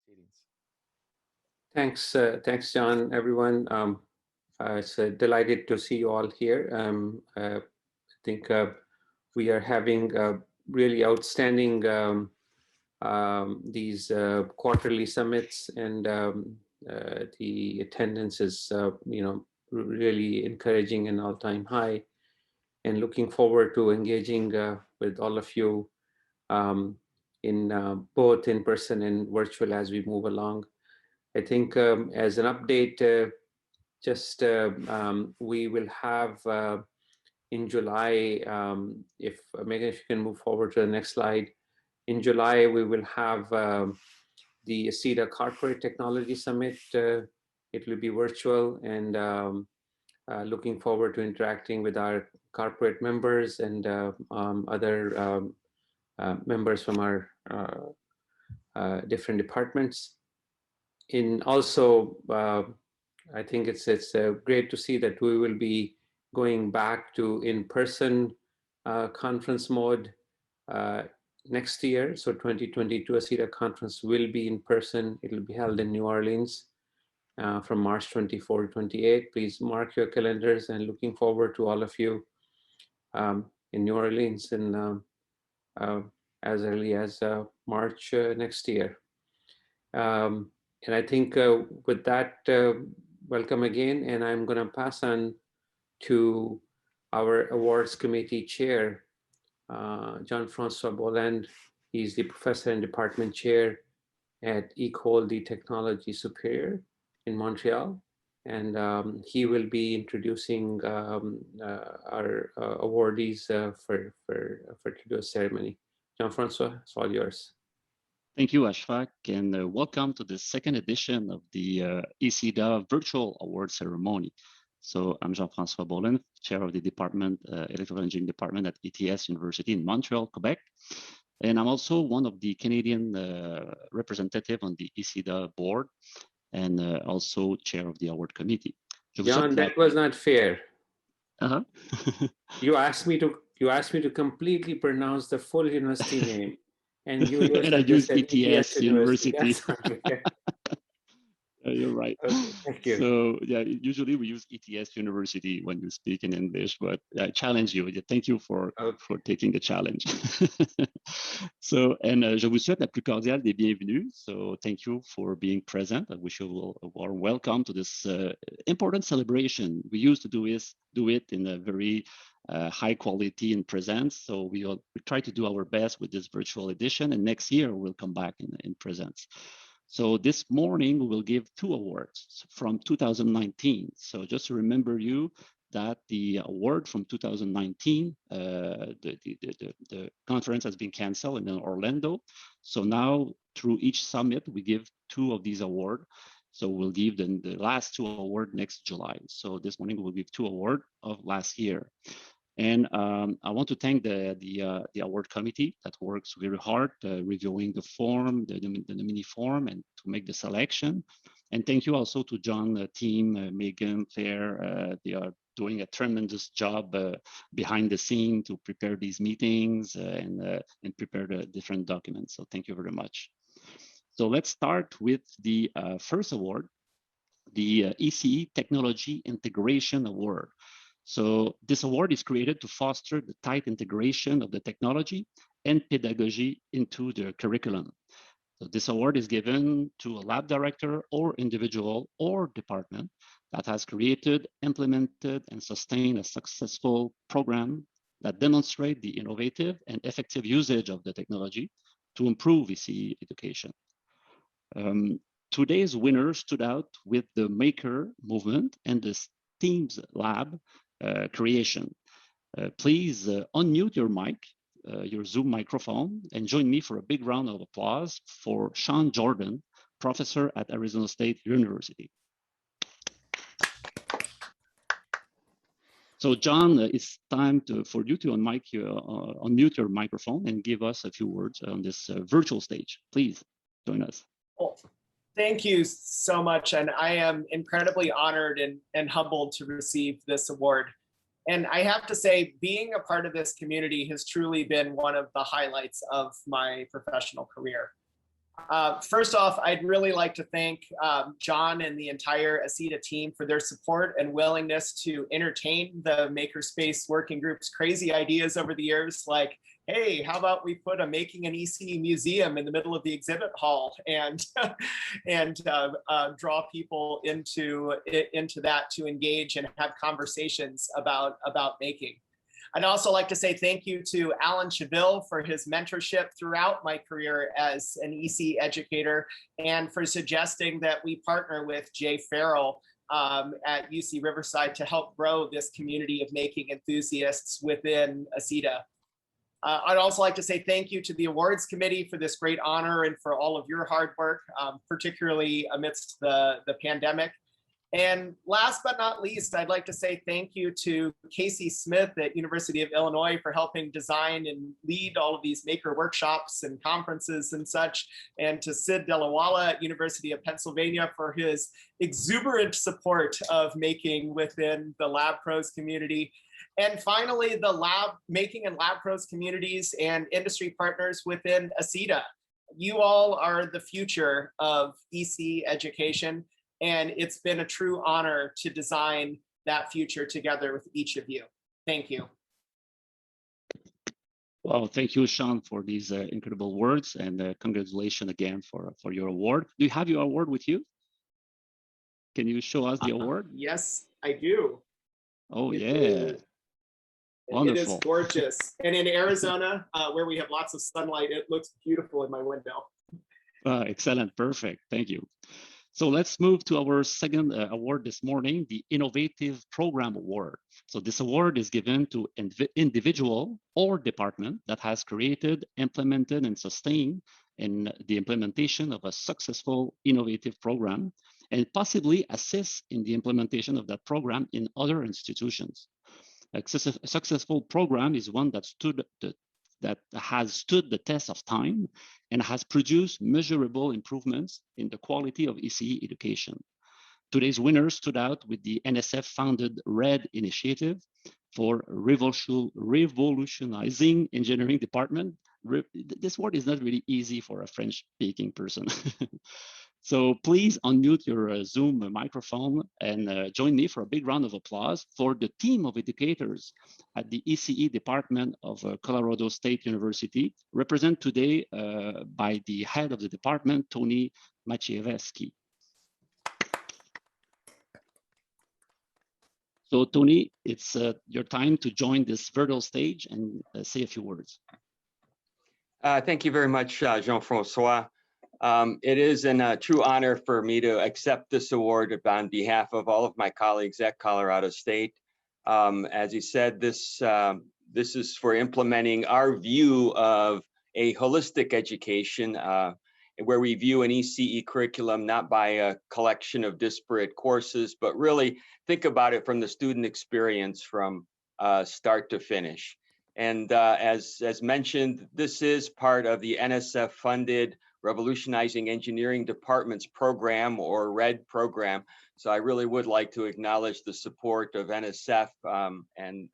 proceedings. Thanks, John, everyone. It's delighted to see you all here. I think we are having really outstanding these quarterly summits, and the attendance is, really encouraging and all-time high. And looking forward to engaging with all of you in both in person and virtual as we move along. I think as an update, we will have in July, if Megan, if you can move forward to the next slide. In July, we will have the ACEDA Corporate Technology Summit. It will be virtual, and looking forward to interacting with our corporate members and other members from our different departments. I think it's great to see that we will be going back to in-person conference mode next year. So 2022 ACEDA conference will be in person. It will be held in New Orleans from March 24 to 28. Please mark your calendars, and looking forward to all of you in New Orleans in as early as March next year. And I think with that, welcome again, and I'm going to pass on to our awards committee chair, Jean-Francois Bolland. He's the professor and department chair at École de Technologie Supérieure in Montreal, and he will be introducing our awardees for today's ceremony. Jean-Francois, it's all yours. Thank you, Ashfaq, and welcome to the second edition of the ACEDA Virtual Award Ceremony. So I'm Jean-Francois Bolland, chair of the department, Electrical Engineering Department at ETS University in Montreal, Quebec. And I'm also one of the Canadian representative on the ACEDA board, and also chair of the award committee. John, that was not fair. Uh-huh. You asked me to completely pronounce the full university name. And you and I use ETS University. You're right. Okay, thank you. So yeah, usually we use ETS University when you speak in English, but I challenge you. Thank you for taking the challenge. So, and je vous souhaite la plus cordiale des bienvenus. So thank you for being present. I wish you a warm welcome to this important celebration. We used to do it in a very high quality in presence. So we try to do our best with this virtual edition, and next year we'll come back in presence. So this morning we will give 2 awards from 2019. So just to remember you that the award from 2019, the conference has been canceled in Orlando. So now through each summit, we give 2 of these awards. So we'll give them the last 2 awards next July. So this morning we'll give 2 awards of last year. And I want to thank the award committee that works very hard reviewing the form, the mini form, and to make the selection. And thank you also to John, team, Megan, Claire. They are doing a tremendous job behind the scene to prepare these meetings and prepare the different documents. So thank you very much. So let's start with the first award, the ECE Technology Integration Award. So this award is created to foster the tight integration of the technology and pedagogy into the curriculum. So this award is given to a lab director or individual or department that has created, implemented, and sustained a successful program that demonstrate the innovative and effective usage of the technology to improve ECE education. Today's winner stood out with the Maker movement and the STEAMS lab creation. Please unmute your mic, your Zoom microphone, and join me for a big round of applause for Sean Jordan, professor at Arizona State University. So John, it's time for you to unmute your microphone and give us a few words on this virtual stage. Please join us. Well, thank you so much. And I am incredibly honored and humbled to receive this award. And I have to say, being a part of this community has truly been one of the highlights of my professional career. First off, I'd really like to thank John and the entire ACETA team for their support and willingness to entertain the Makerspace Working Group's crazy ideas over the years, like, hey, how about we put a Making an EC museum in the middle of the exhibit hall and draw people into that to engage and have conversations about making. I'd also like to say thank you to Alan Chaville for his mentorship throughout my career as an EC educator and for suggesting that we partner with Jay Farrell at UC Riverside to help grow this community of making enthusiasts within ACETA. I'd also like to say thank you to the awards committee for this great honor and for all of your hard work, particularly amidst the pandemic. And last but not least, I'd like to say thank you to Casey Smith at University of Illinois for helping design and lead all of these maker workshops and conferences and such, and to Sid Delawala at University of Pennsylvania for his exuberant support of making within the Lab Pros community. And finally, the making and Lab Pros communities and industry partners within ACETA. You all are the future of EC education. And it's been a true honor to design that future together with each of you. Thank you. Well, thank you, Sean, for these incredible words, and congratulations again for your award. Do you have your award with you? Can you show us the award? Yes, I do. Oh, yeah. Wonderful. It is gorgeous. And in Arizona, where we have lots of sunlight, it looks beautiful in my window. Excellent. Perfect. Thank you. So let's move to our second award this morning, the Innovative Program Award. So this award is given to individual or department that has created, implemented, and sustained in the implementation of a successful innovative program, and possibly assist in the implementation of that program in other institutions. A successful program is one that has stood the test of time and has produced measurable improvements in the quality of ECE education. Today's winner stood out with the NSF-founded RED initiative for revolutionizing engineering department. This word is not really easy for a French-speaking person. So please unmute your Zoom microphone and join me for a big round of applause for the team of educators at the ECE department of Colorado State University, represented today by the head of the department, Tony Maciejewski. So Tony, it's your time to join this virtual stage and say a few words. Thank you very much, Jean-Francois. It is a true honor for me to accept this award on behalf of all of my colleagues at Colorado State. As you said, this is for implementing our view of a holistic education where we view an ECE curriculum not by a collection of disparate courses, but really think about it from the student experience from start to finish. And as mentioned, this is part of the NSF-funded Revolutionizing Engineering Departments program, or RED program. So I really would like to acknowledge the support of NSF, and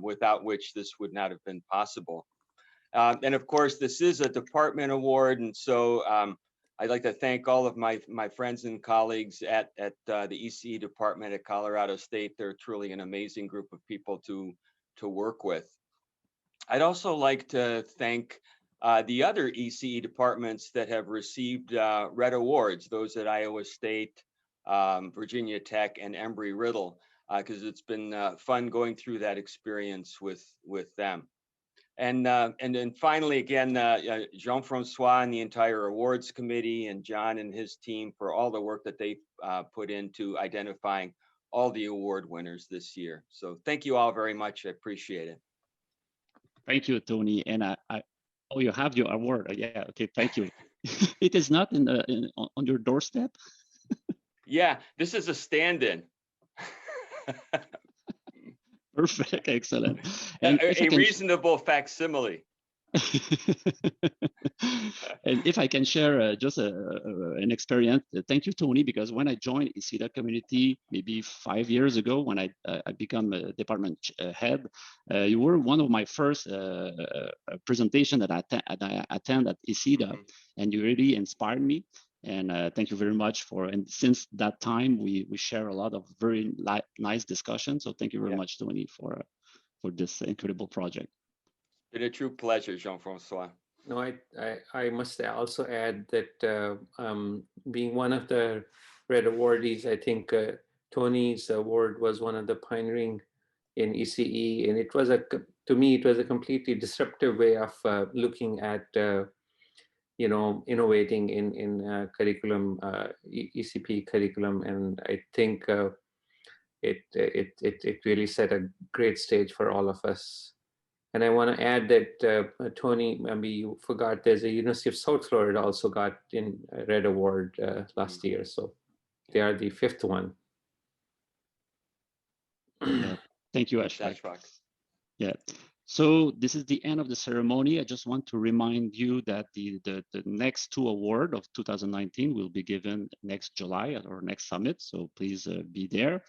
without which this would not have been possible. And of course, this is a department award, and so I'd like to thank all of my friends and colleagues at the ECE department at Colorado State. They're truly an amazing group of people to work with. I'd also like to thank the other ECE departments that have received RED awards, those at Iowa State, Virginia Tech, and Embry-Riddle, because it's been fun going through that experience with them. And then finally, again, Jean-Francois and the entire awards committee, and John and his team for all the work that they put into identifying all the award winners this year. So thank you all very much. I appreciate it. Thank you, Tony. And oh, you have your award. Yeah. Okay. Thank you. It is not on your doorstep. Yeah, this is a stand-in. Perfect. Excellent. And a reasonable facsimile. And if I can share just an experience, thank you, Tony, because when I joined ECDA community maybe 5 years ago, when I become a department head, you were one of my first presentation that I attend at ECDA, and you really inspired me. And thank you very much and since that time, we share a lot of very nice discussions. So thank you very much, Tony, for this incredible project. It's a true pleasure, Jean-Francois. No, I must also add that being one of the Red awardees, I think Tony's award was one of the pioneering in ECE, and it was to me, it was a completely disruptive way of looking at innovating in curriculum, ECP curriculum, and I think it really set a great stage for all of us. And I want to add that Tony, maybe you forgot, there's a University of South Florida also got in a Red Award last year, so they are the 5th one. Yeah. Thank you, Ashfaq. Yeah. So this is the end of the ceremony. I just want to remind you that the next 2 awards of 2019 will be given next July at our next summit. So please be there.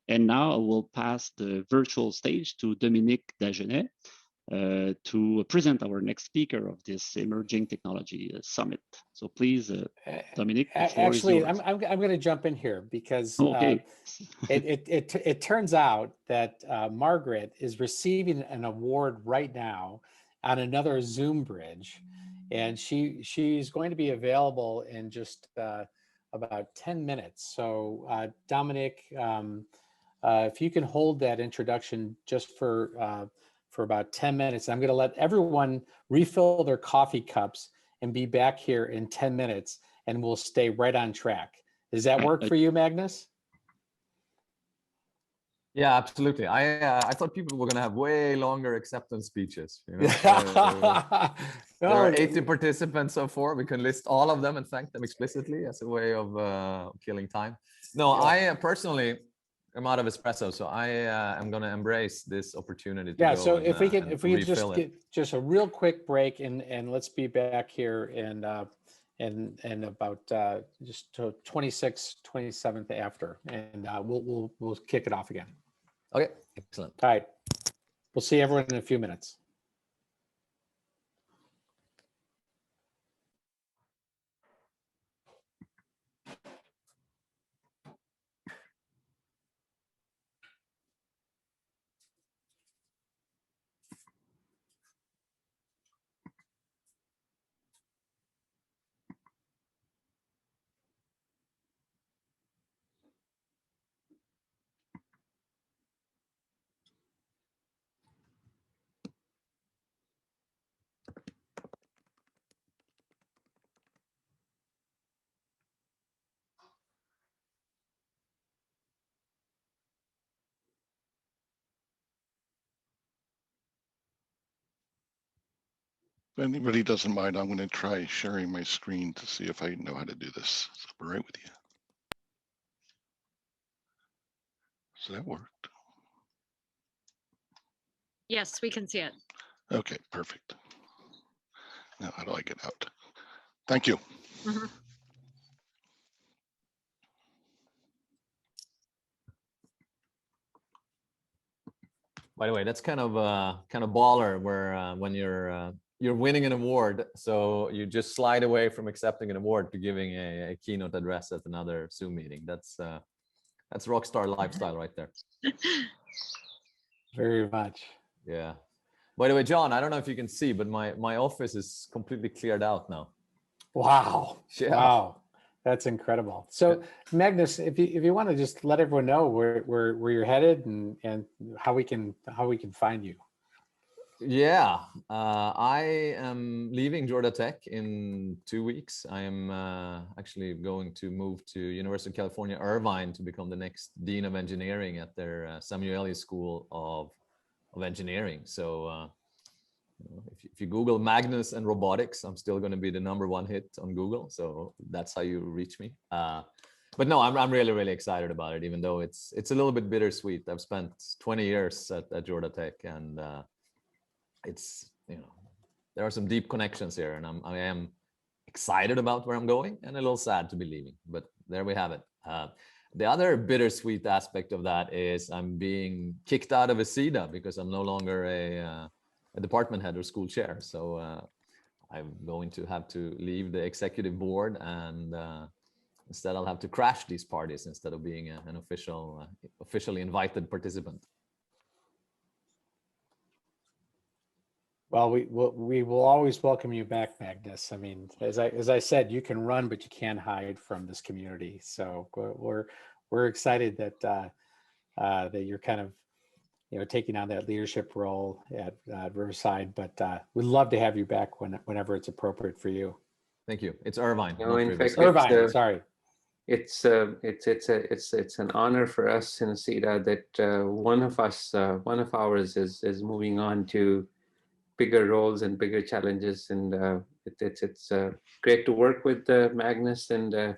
And now I will pass the virtual stage to Dominique Dagenet to present our next speaker of this emerging technology summit. So please, Dominique. Actually, I'm going to jump in here because it turns out that Margaret is receiving an award right now on another Zoom bridge, and she's going to be available in just about 10 minutes. So Dominic, if you can hold that introduction just for about 10 minutes, I'm going to let everyone refill their coffee cups and be back here in 10 minutes, and we'll stay right on track. Does that work for you, Magnus? Yeah, absolutely. I thought people were going to have way longer acceptance speeches. There are 80 participants so far. We can list all of them and thank them explicitly as a way of killing time. No, I personally am out of espresso, so I am going to embrace this opportunity. So if we could just get just a real quick break, and let's be back here in about just 26th, 27th after, and we'll kick it off again. Okay, excellent. All right, we'll see everyone in a few minutes. If anybody doesn't mind, I'm going to try sharing my screen to see if I know how to do this. Is that all right with you? So that worked. Yes, we can see it. Okay, perfect. Now, how do I get out? Thank you. Mm-hmm. By the way, that's kind of baller, where when you're winning an award, so you just slide away from accepting an award to giving a keynote address at another Zoom meeting. That's rock star lifestyle right there. Very much. Yeah. By the way, John, I don't know if you can see, but my office is completely cleared out now. Wow. Yeah. Wow. That's incredible. So Magnus, if you want to just let everyone know where you're headed and how we can find you. Yeah, I am leaving Georgia Tech in 2 weeks. I am actually going to move to University of California, Irvine, to become the next Dean of Engineering at their Samueli School of Engineering. So if you Google Magnus and robotics, I'm still going to be the #1 hit on Google. So that's how you reach me. But no, I'm really, really excited about it, even though it's a little bit bittersweet. I've spent 20 years at Georgia Tech, and it's there are some deep connections here, and I am excited about where I'm going and a little sad to be leaving, but there we have it. The other bittersweet aspect of that is I'm being kicked out of ESIDA because I'm no longer a department head or school chair. So I'm going to have to leave the executive board, and instead I'll have to crash these parties instead of being an officially invited participant. Well, we will always welcome you back, Magnus. I mean, as I said, you can run, but you can't hide from this community. So we're excited that that you're kind of, you know, taking on that leadership role at Riverside. But we'd love to have you back whenever it's appropriate for you. Thank you. It's Irvine. No, in fact, Irvine. Sorry. It's an honor for us in ESIDA that one of ours is moving on to bigger roles and bigger challenges, and it's great to work with Magnus, and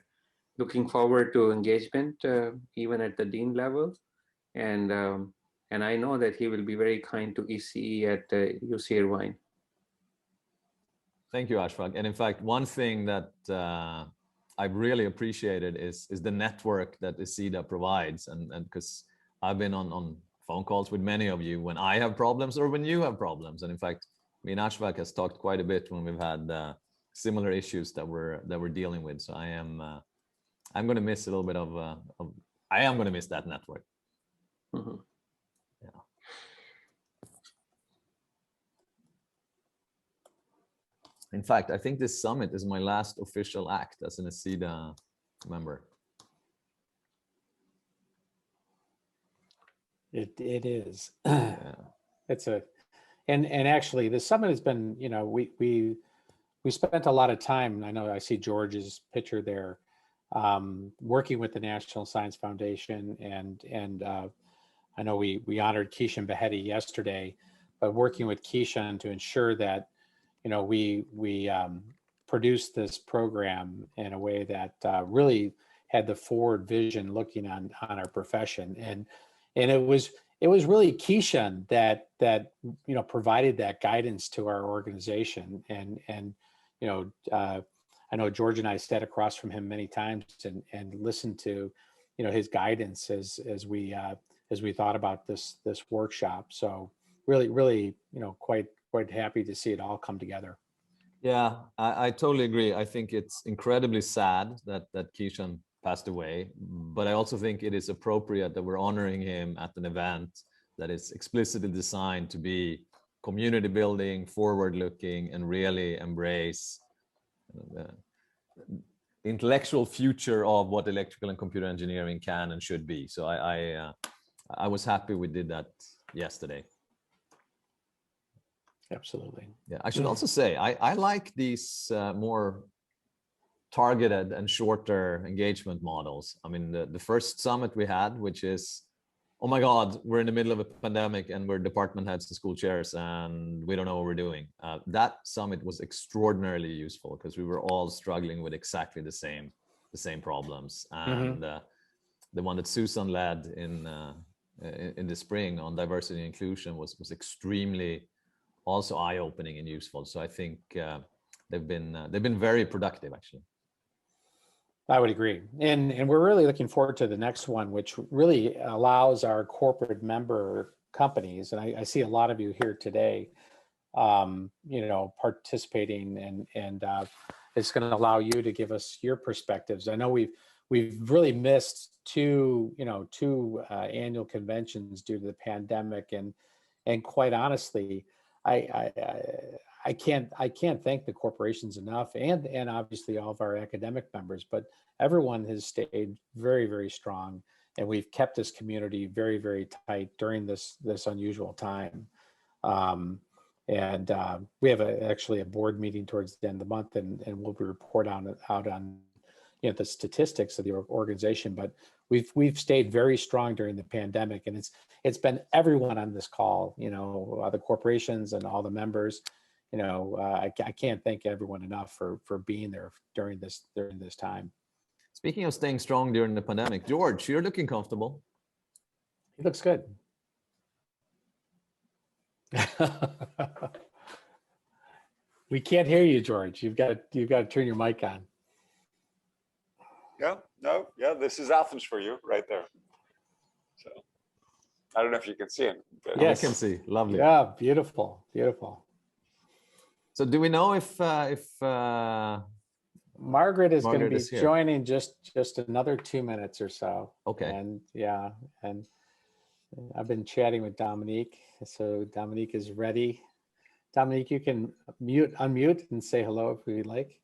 looking forward to engagement even at the dean level, and I know that he will be very kind to ECE at UC Irvine. Thank you, Ashfaq. And in fact, one thing that I've really appreciated is the network that ESIDA provides, and because I've been on phone calls with many of you when I have problems or when you have problems. And in fact, me and Ashfaq has talked quite a bit when we've had similar issues that we're dealing with. So I'm going to miss a little bit I am going to miss that network. Mm-hmm. Yeah. In fact, I think this summit is my last official act as an ESIDA member. It is. Yeah. It's and actually the summit has been, you know, we spent a lot of time. I know I see George's picture there, working with the National Science Foundation, and I know we honored Keishan Behetti yesterday, but working with Keishan to ensure that, you know, we produced this program in a way that really had the forward vision looking on our profession, and it was really Keishan that you know provided that guidance to our organization, and you know I know George and I sat across from him many times and listened to, you know, his guidance as we thought about this workshop. So really, you know, quite happy to see it all come together. Yeah, I totally agree. I think it's incredibly sad that Keishan passed away, but I also think it is appropriate that we're honoring him at an event that is explicitly designed to be community building, forward looking, and really embrace the intellectual future of what electrical and computer engineering can and should be. So I was happy we did that yesterday. Absolutely. Yeah, I should also say I like these more targeted and shorter engagement models. I mean, the first summit we had, which is, oh my God, we're in the middle of a pandemic and we're department heads and school chairs and we don't know what we're doing. That summit was extraordinarily useful because we were all struggling with exactly the same problems. And the one that Susan led in the spring on diversity and inclusion was extremely also eye-opening and useful. So I think they've been very productive, actually. I would agree. And we're really looking forward to the next one, which really allows our corporate member companies, and I see a lot of you here today, you know, participating, and it's going to allow you to give us your perspectives. I know we've really missed two annual conventions due to the pandemic, and quite honestly, I can't thank the corporations enough, and obviously all of our academic members, but everyone has stayed very, very strong, and we've kept this community very, very tight during this unusual time. We have actually a board meeting towards the end of the month, and we'll report out on you know the statistics of the organization, but we've stayed very strong during the pandemic, and it's been everyone on this call, you know, the corporations and all the members. You know, I can't thank everyone enough for being there during this time. Speaking of staying strong during the pandemic, George, you're looking comfortable. He looks good. We can't hear you, George. You've got to turn your mic on. Yeah, no, yeah, this is Athens for you right there. So I don't know if you can see it. Yes, I can see. Lovely. Yeah, beautiful, beautiful. So do we know if Margaret is going to be here. joining just another 2 minutes or so. Okay. And yeah, and I've been chatting with Dominique. So Dominique is ready. Dominique, you can unmute and say hello if you'd like.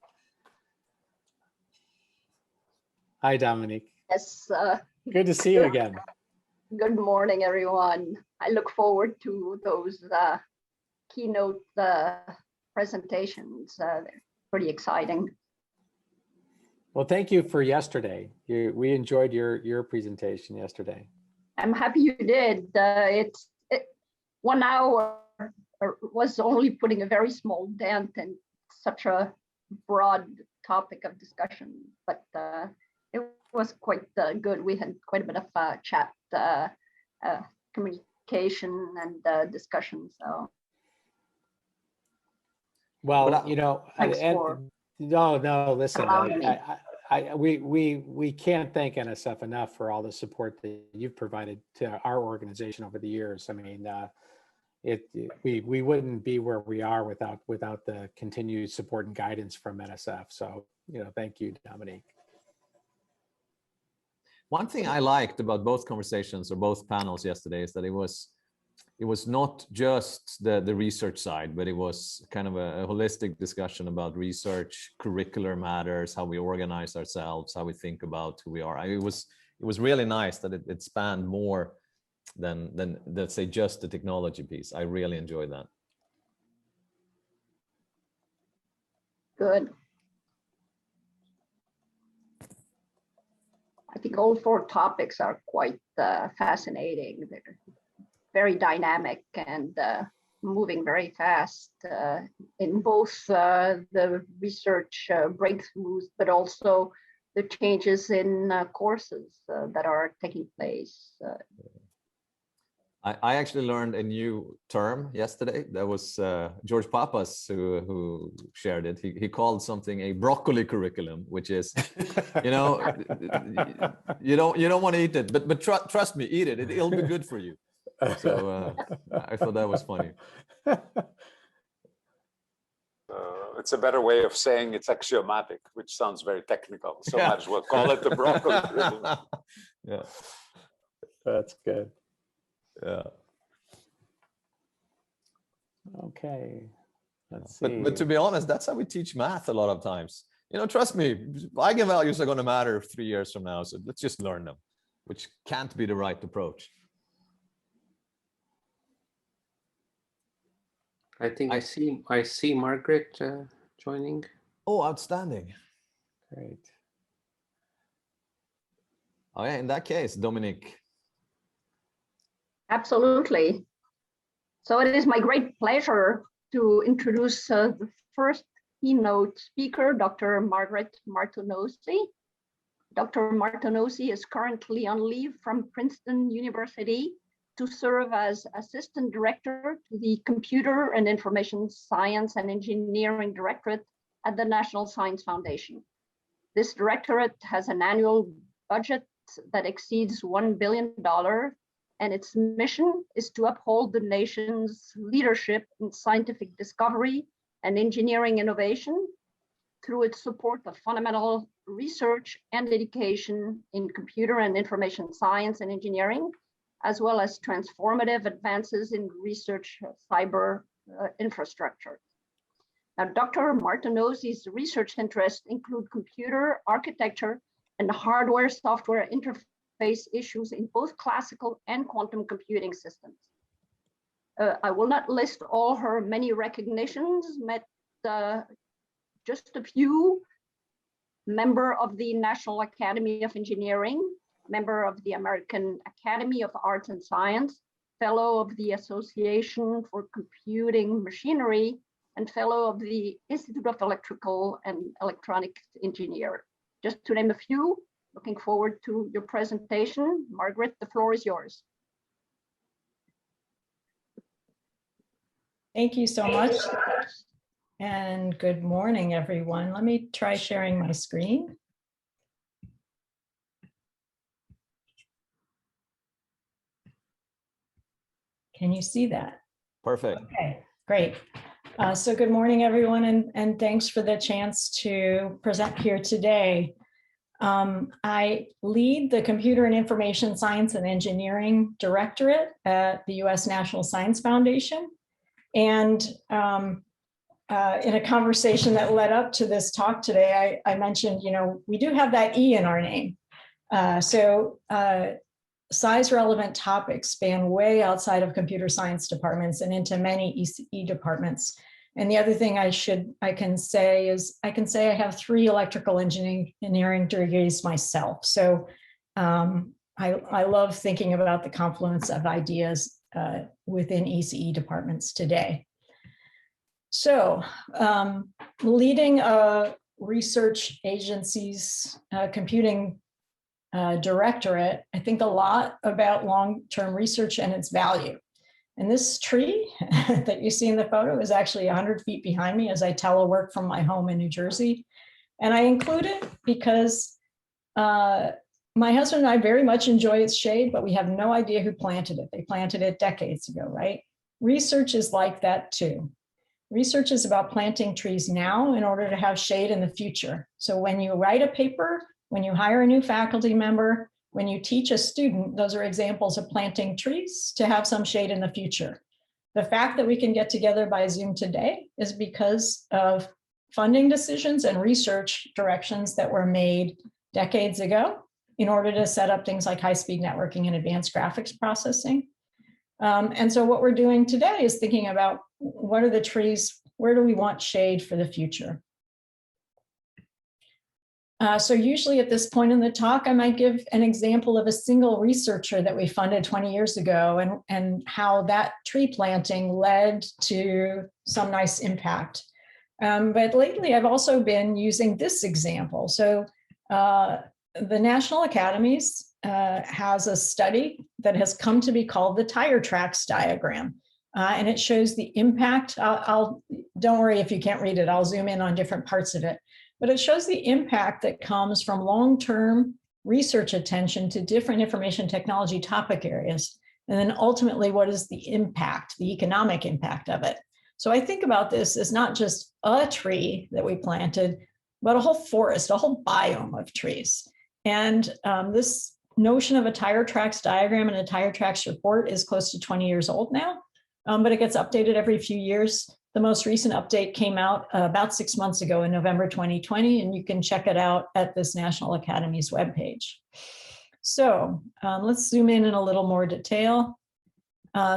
Hi, Dominique. Yes. Good to see you again. Good morning, everyone. I look forward to those keynote presentations. They're pretty exciting. Well, thank you for yesterday. We enjoyed your presentation yesterday. I'm happy you did. 1 hour was only putting a very small dent in such a broad topic of discussion, but it was quite good. We had quite a bit of chat, communication, and discussion. So, well, you know, no, listen, we can't thank NSF enough for all the support that you've provided to our organization over the years. I mean, we wouldn't be where we are without the continued support and guidance from NSF. So, you know, thank you, Dominique. One thing I liked about both conversations or both panels yesterday is that it was not just the research side, but it was kind of a holistic discussion about research, curricular matters, how we organize ourselves, how we think about who we are. It was really nice that it spanned more than let's say just the technology piece. I really enjoyed that. Good. I think all 4 topics are quite fascinating. They're very dynamic and moving very fast in both the research breakthroughs, but also the changes in courses that are taking place. I actually learned a new term yesterday. That was George Papas who shared it. He called something a broccoli curriculum, which is, you know, you don't want to eat it, but trust me, eat it. It'll be good for you. So I thought that was funny. It's a better way of saying it's axiomatic, which sounds very technical. So might as well call it the broccoli curriculum. Yeah, that's good. Yeah. Okay. Let's see. But to be honest, that's how we teach math a lot of times. You know, trust me, eigenvalues are going to matter 3 years from now. So let's just learn them, which can't be the right approach. I think I see Margaret joining. Oh, outstanding. Great. Oh yeah, in that case, Dominique. Absolutely. So it is my great pleasure to introduce the first keynote speaker, Dr. Margaret Martinosi. Dr. Martinosi is currently on leave from Princeton University to serve as Assistant Director to the Computer and Information Science and Engineering Directorate at the National Science Foundation. This directorate has an annual budget that exceeds $1 billion, and its mission is to uphold the nation's leadership in scientific discovery and engineering innovation through its support of fundamental research and education in computer and information science and engineering, as well as transformative advances in research cyber infrastructure. Now, Dr. Martinosi's research interests include computer architecture and hardware-software interface issues in both classical and quantum computing systems. I will not list all her many recognitions, just a few. Member of the National Academy of Engineering, member of the American Academy of Arts and Science, fellow of the Association for Computing Machinery, and fellow of the Institute of Electrical and Electronics Engineer. Just to name a few. Looking forward to your presentation. Margaret, the floor is yours. Thank you so much. And good morning, everyone. Let me try sharing my screen. Can you see that? Perfect. Okay, great. So good morning, everyone, and thanks for the chance to present here today. I lead the Computer and Information Science and Engineering Directorate at the U.S. National Science Foundation. And in a conversation that led up to this talk today, I mentioned, we do have that E in our name. Size relevant topics span way outside of computer science departments and into many ECE departments. And the other thing I can say I have 3 electrical engineering degrees myself. So I love thinking about the confluence of ideas within ECE departments today. So leading a research agency's computing directorate, I think a lot about long-term research and its value. And this tree that you see in the photo is actually 100 feet behind me as I telework from my home in New Jersey. And I include it because my husband and I very much enjoy its shade, but we have no idea who planted it. They planted it decades ago, right? Research is like that too. Research is about planting trees now in order to have shade in the future. So when you write a paper, when you hire a new faculty member, when you teach a student, those are examples of planting trees to have some shade in the future. The fact that we can get together by Zoom today is because of funding decisions and research directions that were made decades ago in order to set up things like high-speed networking and advanced graphics processing. And so what we're doing today is thinking about what are the trees, where do we want shade for the future? So usually at this point in the talk, I might give an example of a single researcher that we funded 20 years ago and how that tree planting led to some nice impact. But lately, I've also been using this example. So the National Academies has a study that has come to be called the tire tracks diagram. And it shows the impact. Don't worry if you can't read it, I'll zoom in on different parts of it. But it shows the impact that comes from long-term research attention to different information technology topic areas. And then ultimately, what is the impact, the economic impact of it? So I think about this as not just a tree that we planted, but a whole forest, a whole biome of trees. And this notion of a tire tracks diagram and a tire tracks report is close to 20 years old now, but it gets updated every few years. The most recent update came out about 6 months ago in November 2020, and you can check it out at this National Academies webpage. So let's zoom in a little more detail.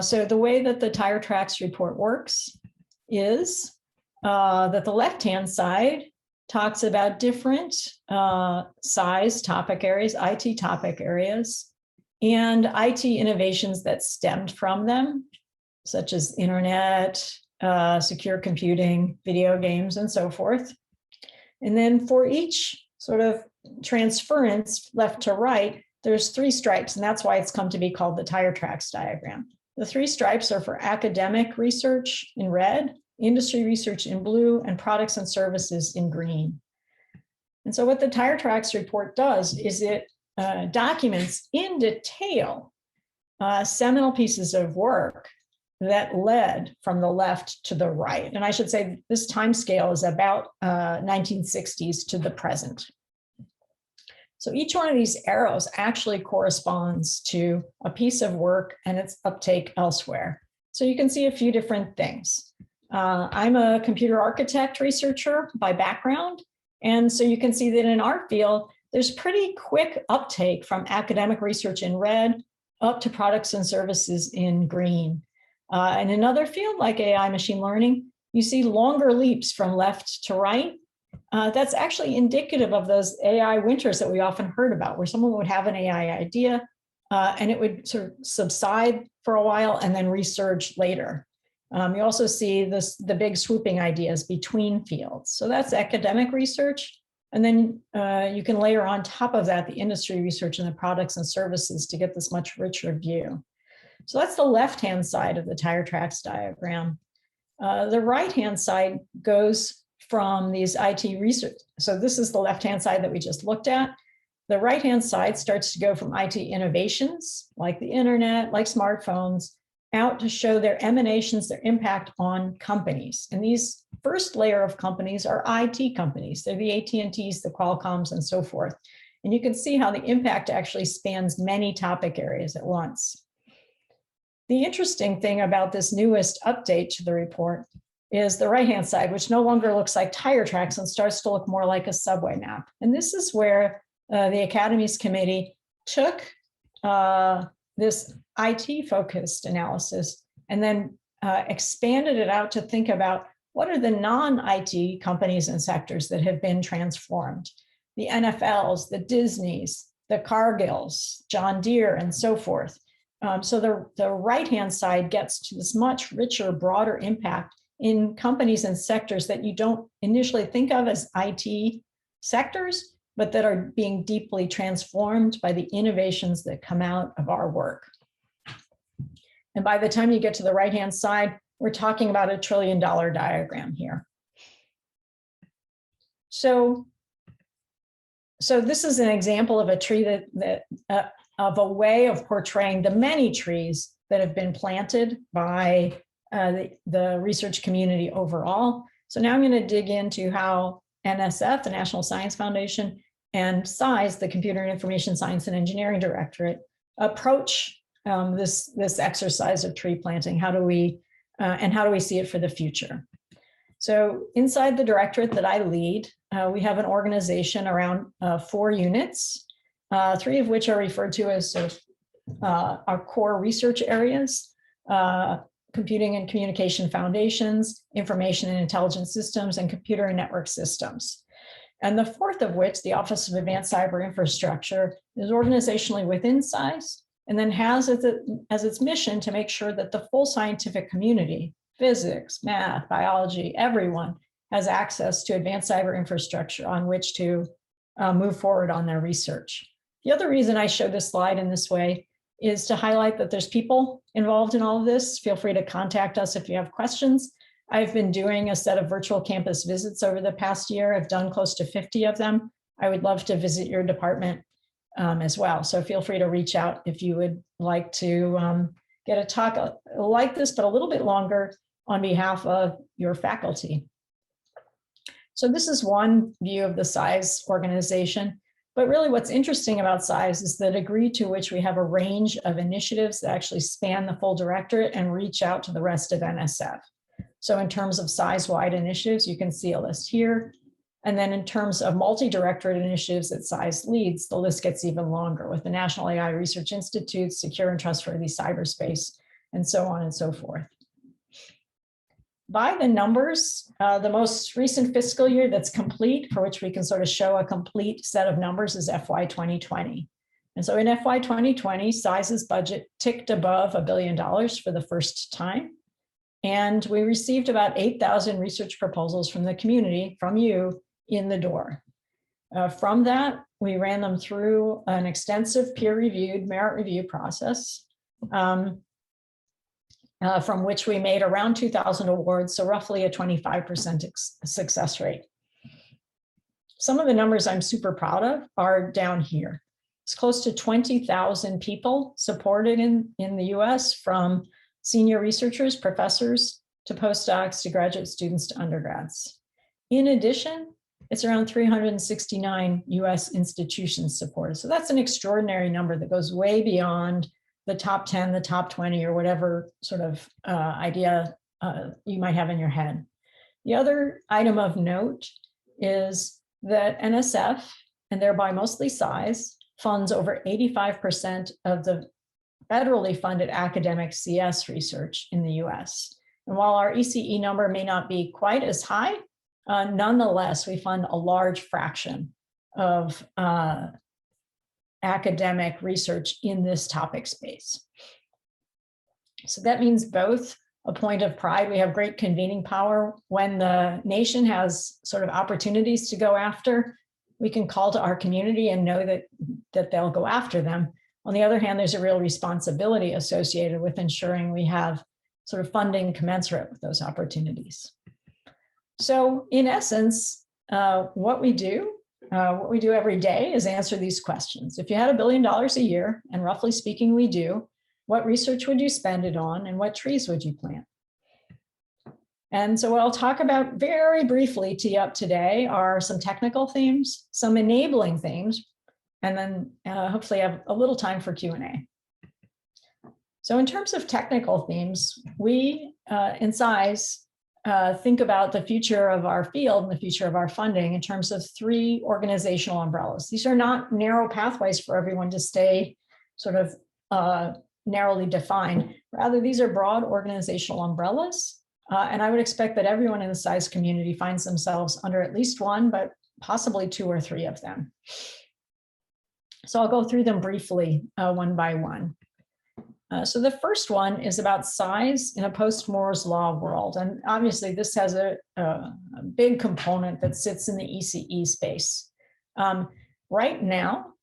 So the way that the tire tracks report works is that the left-hand side talks about different size topic areas, IT topic areas, and IT innovations that stemmed from them, such as internet, secure computing, video games, and so forth. And then for each sort of transference left to right, there's 3 stripes, and that's why it's come to be called the tire tracks diagram. The 3 stripes are for academic research in red, industry research in blue, and products and services in green. And so what the tire tracks report does is it documents in detail seminal pieces of work that led from the left to the right. And I should say this time scale is about 1960s to the present. So each one of these arrows actually corresponds to a piece of work and its uptake elsewhere. So you can see a few different things. I'm a computer architect researcher by background. And so you can see that in our field, there's pretty quick uptake from academic research in red up to products and services in green. In another field like AI machine learning, you see longer leaps from left to right. That's actually indicative of those AI winters that we often heard about, where someone would have an AI idea and it would sort of subside for a while and then resurge later. You also see the big swooping ideas between fields. So that's academic research. And then you can layer on top of that the industry research and the products and services to get this much richer view. So that's the left-hand side of the tire tracks diagram. The right-hand side goes from these IT research. So this is the left-hand side that we just looked at. The right-hand side starts to go from IT innovations, like the internet, like smartphones, out to show their emanations, their impact on companies. And these first layer of companies are IT companies. They're the AT&Ts, the Qualcomms, and so forth. And you can see how the impact actually spans many topic areas at once. The interesting thing about this newest update to the report is the right-hand side, which no longer looks like tire tracks and starts to look more like a subway map. And this is where the Academies Committee took this IT-focused analysis and then expanded it out to think about what are the non-IT companies and sectors that have been transformed. The NFLs, the Disneys, the Cargills, John Deere, and so forth. So the right-hand side gets to this much richer, broader impact in companies and sectors that you don't initially think of as IT sectors, but that are being deeply transformed by the innovations that come out of our work. And by the time you get to the right-hand side, we're talking about $1 trillion diagram here. So this is an example of a tree of a way of portraying the many trees that have been planted by the research community overall. So now I'm going to dig into how NSF, the National Science Foundation, and SISE, the Computer and Information Science and Engineering Directorate, approach this exercise of tree planting. How do we see it for the future? So inside the directorate that I lead, we have an organization around 4 units, 3 of which are referred to as sort of our core research areas: computing and communication foundations, information and intelligence systems, and computer and network systems. And the 4th of which, the Office of Advanced Cyber Infrastructure, is organizationally within SISE, and then has as its mission to make sure that the full scientific community, physics, math, biology, everyone has access to advanced cyber infrastructure on which to move forward on their research. The other reason I show this slide in this way is to highlight that there's people involved in all of this. Feel free to contact us if you have questions. I've been doing a set of virtual campus visits over the past year. I've done close to 50 of them. I would love to visit your department as well. So feel free to reach out if you would like to get a talk like this, but a little bit longer on behalf of your faculty. So this is one view of the SISE organization. But really what's interesting about SISE is the degree to which we have a range of initiatives that actually span the full directorate and reach out to the rest of NSF. So in terms of SISE-wide initiatives, you can see a list here. And then in terms of multi-directorate initiatives that SISE leads, the list gets even longer with the National AI Research Institute, Secure and Trustworthy Cyberspace, and so on and so forth. By the numbers, the most recent fiscal year that's complete, for which we can sort of show a complete set of numbers, is FY 2020. And so in FY 2020, SISE's budget ticked above $1 billion for the first time. And we received about 8,000 research proposals from the community, from you, in the door. From that, we ran them through an extensive peer-reviewed merit review process, from which we made around 2,000 awards, so roughly a 25% success rate. Some of the numbers I'm super proud of are down here. It's close to 20,000 people supported in the US, from senior researchers, professors, to postdocs, to graduate students, to undergrads. In addition, it's around 369 US institutions supported. So that's an extraordinary number that goes way beyond the top 10, the top 20, or whatever sort of idea you might have in your head. The other item of note is that NSF, and thereby mostly SISE, funds over 85% of the federally funded academic CS research in the US. And while our ECE number may not be quite as high, nonetheless, we fund a large fraction of academic research in this topic space. So that means both a point of pride. We have great convening power. When the nation has sort of opportunities to go after, we can call to our community and know that they'll go after them. On the other hand, there's a real responsibility associated with ensuring we have sort of funding commensurate with those opportunities. So in essence, what we do every day is answer these questions. If you had $1 billion a year, and roughly speaking, we do, what research would you spend it on, and what trees would you plant? And so what I'll talk about very briefly tee up today are some technical themes, some enabling themes, and then hopefully have a little time for Q&A. So in terms of technical themes, we in SAIS think about the future of our field and the future of our funding in terms of 3 organizational umbrellas. These are not narrow pathways for everyone to stay sort of narrowly defined. Rather, these are broad organizational umbrellas. And I would expect that everyone in the SAIS community finds themselves under at least one, but possibly 2 or 3 of them. So I'll go through them briefly, one by one. So the first one is about size in a post-Moore's Law world. And obviously this has a big component that sits in the ECE space. Right now,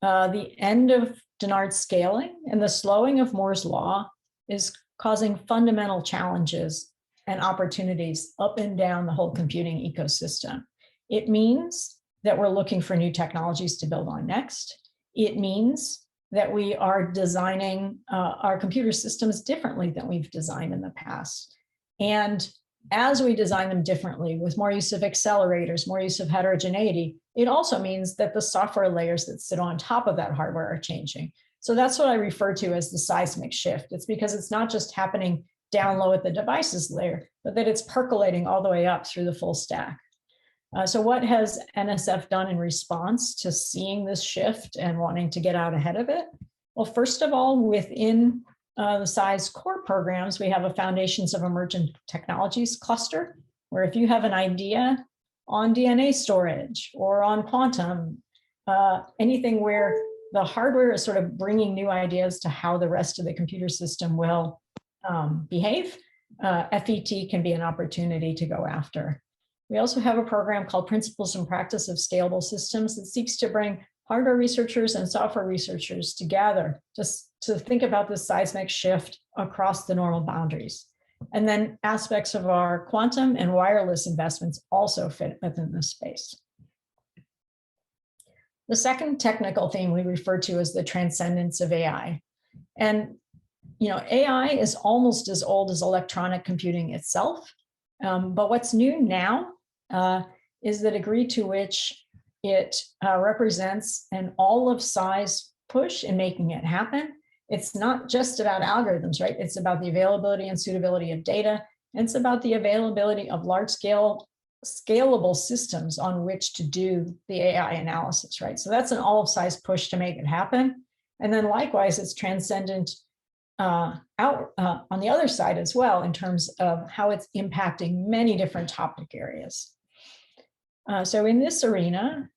the end of Dennard scaling and the slowing of Moore's Law is causing fundamental challenges and opportunities up and down the whole computing ecosystem. It means that we're looking for new technologies to build on next. It means that we are designing our computer systems differently than we've designed in the past. And as we design them differently with more use of accelerators, more use of heterogeneity, it also means that the software layers that sit on top of that hardware are changing. So that's what I refer to as the seismic shift. It's because it's not just happening down low at the devices layer, but that it's percolating all the way up through the full stack. So what has NSF done in response to seeing this shift and wanting to get out ahead of it? Well, first of all, within the SAIS core programs, we have a Foundations of Emergent Technologies cluster, where if you have an idea on DNA storage or on quantum, anything where the hardware is sort of bringing new ideas to how the rest of the computer system will behave, FET can be an opportunity to go after. We also have a program called Principles and Practice of Scalable Systems that seeks to bring hardware researchers and software researchers together just to think about this seismic shift across the normal boundaries. And then aspects of our quantum and wireless investments also fit within this space. The second technical theme we refer to as the transcendence of AI. And AI is almost as old as electronic computing itself. But what's new now is the degree to which it represents an all of SAIS push in making it happen. It's not just about algorithms, right? It's about the availability and suitability of data. And it's about the availability of large scale, scalable systems on which to do the AI analysis, right? So that's an all of SAIS push to make it happen. And then likewise, it's transcendent out on the other side as well in terms of how it's impacting many different topic areas. So in this arena,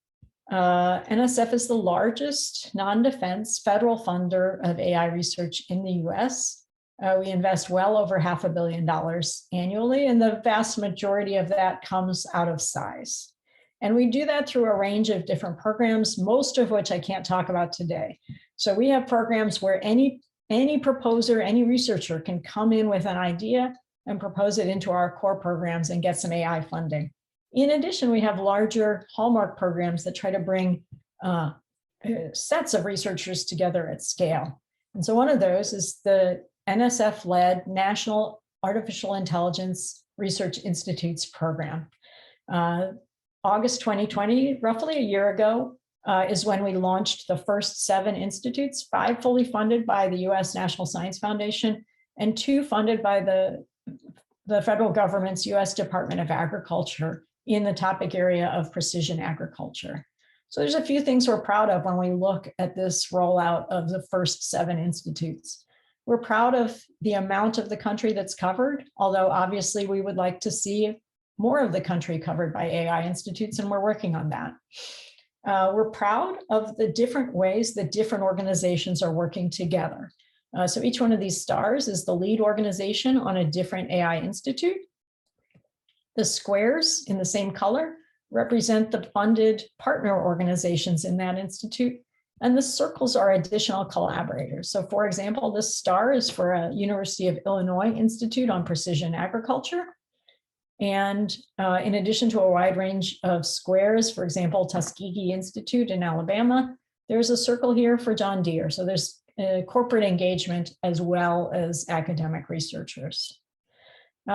NSF is the largest non-defense federal funder of AI research in the US. We invest well over $500 million annually, and the vast majority of that comes out of SAIS. And we do that through a range of different programs, most of which I can't talk about today. So we have programs where any proposer, any researcher can come in with an idea and propose it into our core programs and get some AI funding. In addition, we have larger hallmark programs that try to bring sets of researchers together at scale. And so one of those is the NSF-led National Artificial Intelligence Research Institutes program. August 2020, roughly a year ago, is when we launched the first 7 institutes, 5 fully funded by the US National Science Foundation and 2 funded by the federal government's US Department of Agriculture in the topic area of precision agriculture. So there's a few things we're proud of when we look at this rollout of the first 7 institutes. We're proud of the amount of the country that's covered, although obviously we would like to see more of the country covered by AI institutes, and we're working on that. We're proud of the different ways that different organizations are working together. So each one of these stars is the lead organization on a different AI institute. The squares in the same color represent the funded partner organizations in that institute. And the circles are additional collaborators. So for example, this star is for a University of Illinois Institute on Precision Agriculture. And in addition to a wide range of squares, for example, Tuskegee Institute in Alabama, there's a circle here for John Deere. So there's corporate engagement as well as academic researchers.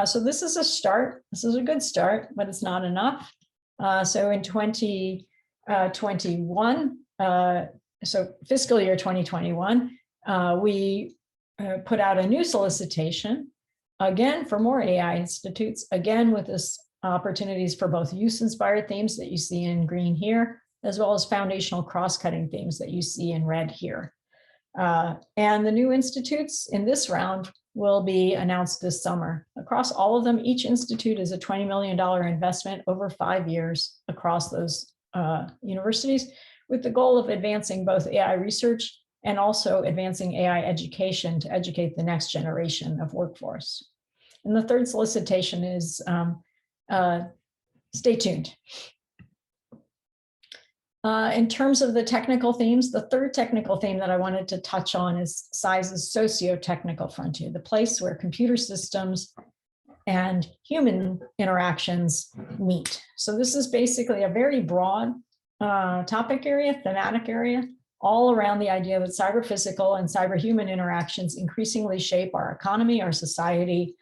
So this is a start. This is a good start, but it's not enough. So in 2021, so fiscal year 2021, we put out a new solicitation, again, for more AI institutes, again, with this opportunities for both use-inspired themes that you see in green here, as well as foundational cross-cutting themes that you see in red here. And the new institutes in this round will be announced this summer. Across all of them, each institute is a $20 million investment over 5 years across those universities, with the goal of advancing both AI research and also advancing AI education to educate the next generation of workforce. And the third solicitation is stay tuned. In terms of the technical themes, the third technical theme that I wanted to touch on is SAIS's socio-technical frontier, the place where computer systems and human interactions meet. So this is basically a very broad topic area, thematic area, all around the idea that cyber-physical and cyber-human interactions increasingly shape our economy, our society,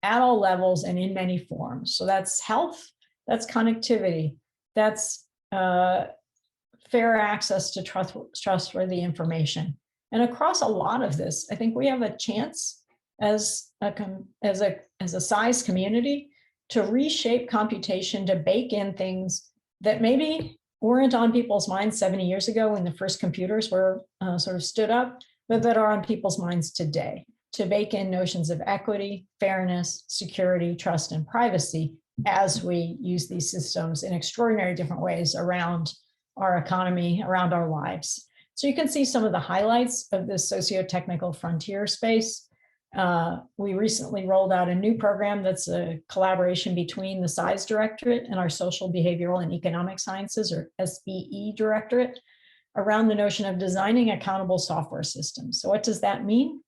at all levels and in many forms. So that's health, that's connectivity, that's fair access to trustworthy information. And across a lot of this, I think we have a chance as a SAIS community to reshape computation, to bake in things that maybe weren't on people's minds 70 years ago when the first computers were sort of stood up, but that are on people's minds today, to bake in notions of equity, fairness, security, trust, and privacy as we use these systems in extraordinary different ways around our economy, around our lives. So you can see some of the highlights of this socio-technical frontier space. We recently rolled out a new program that's a collaboration between the SAIS Directorate and our Social, Behavioral, and Economic Sciences, or SBE Directorate, around the notion of designing accountable software systems. So what does that mean?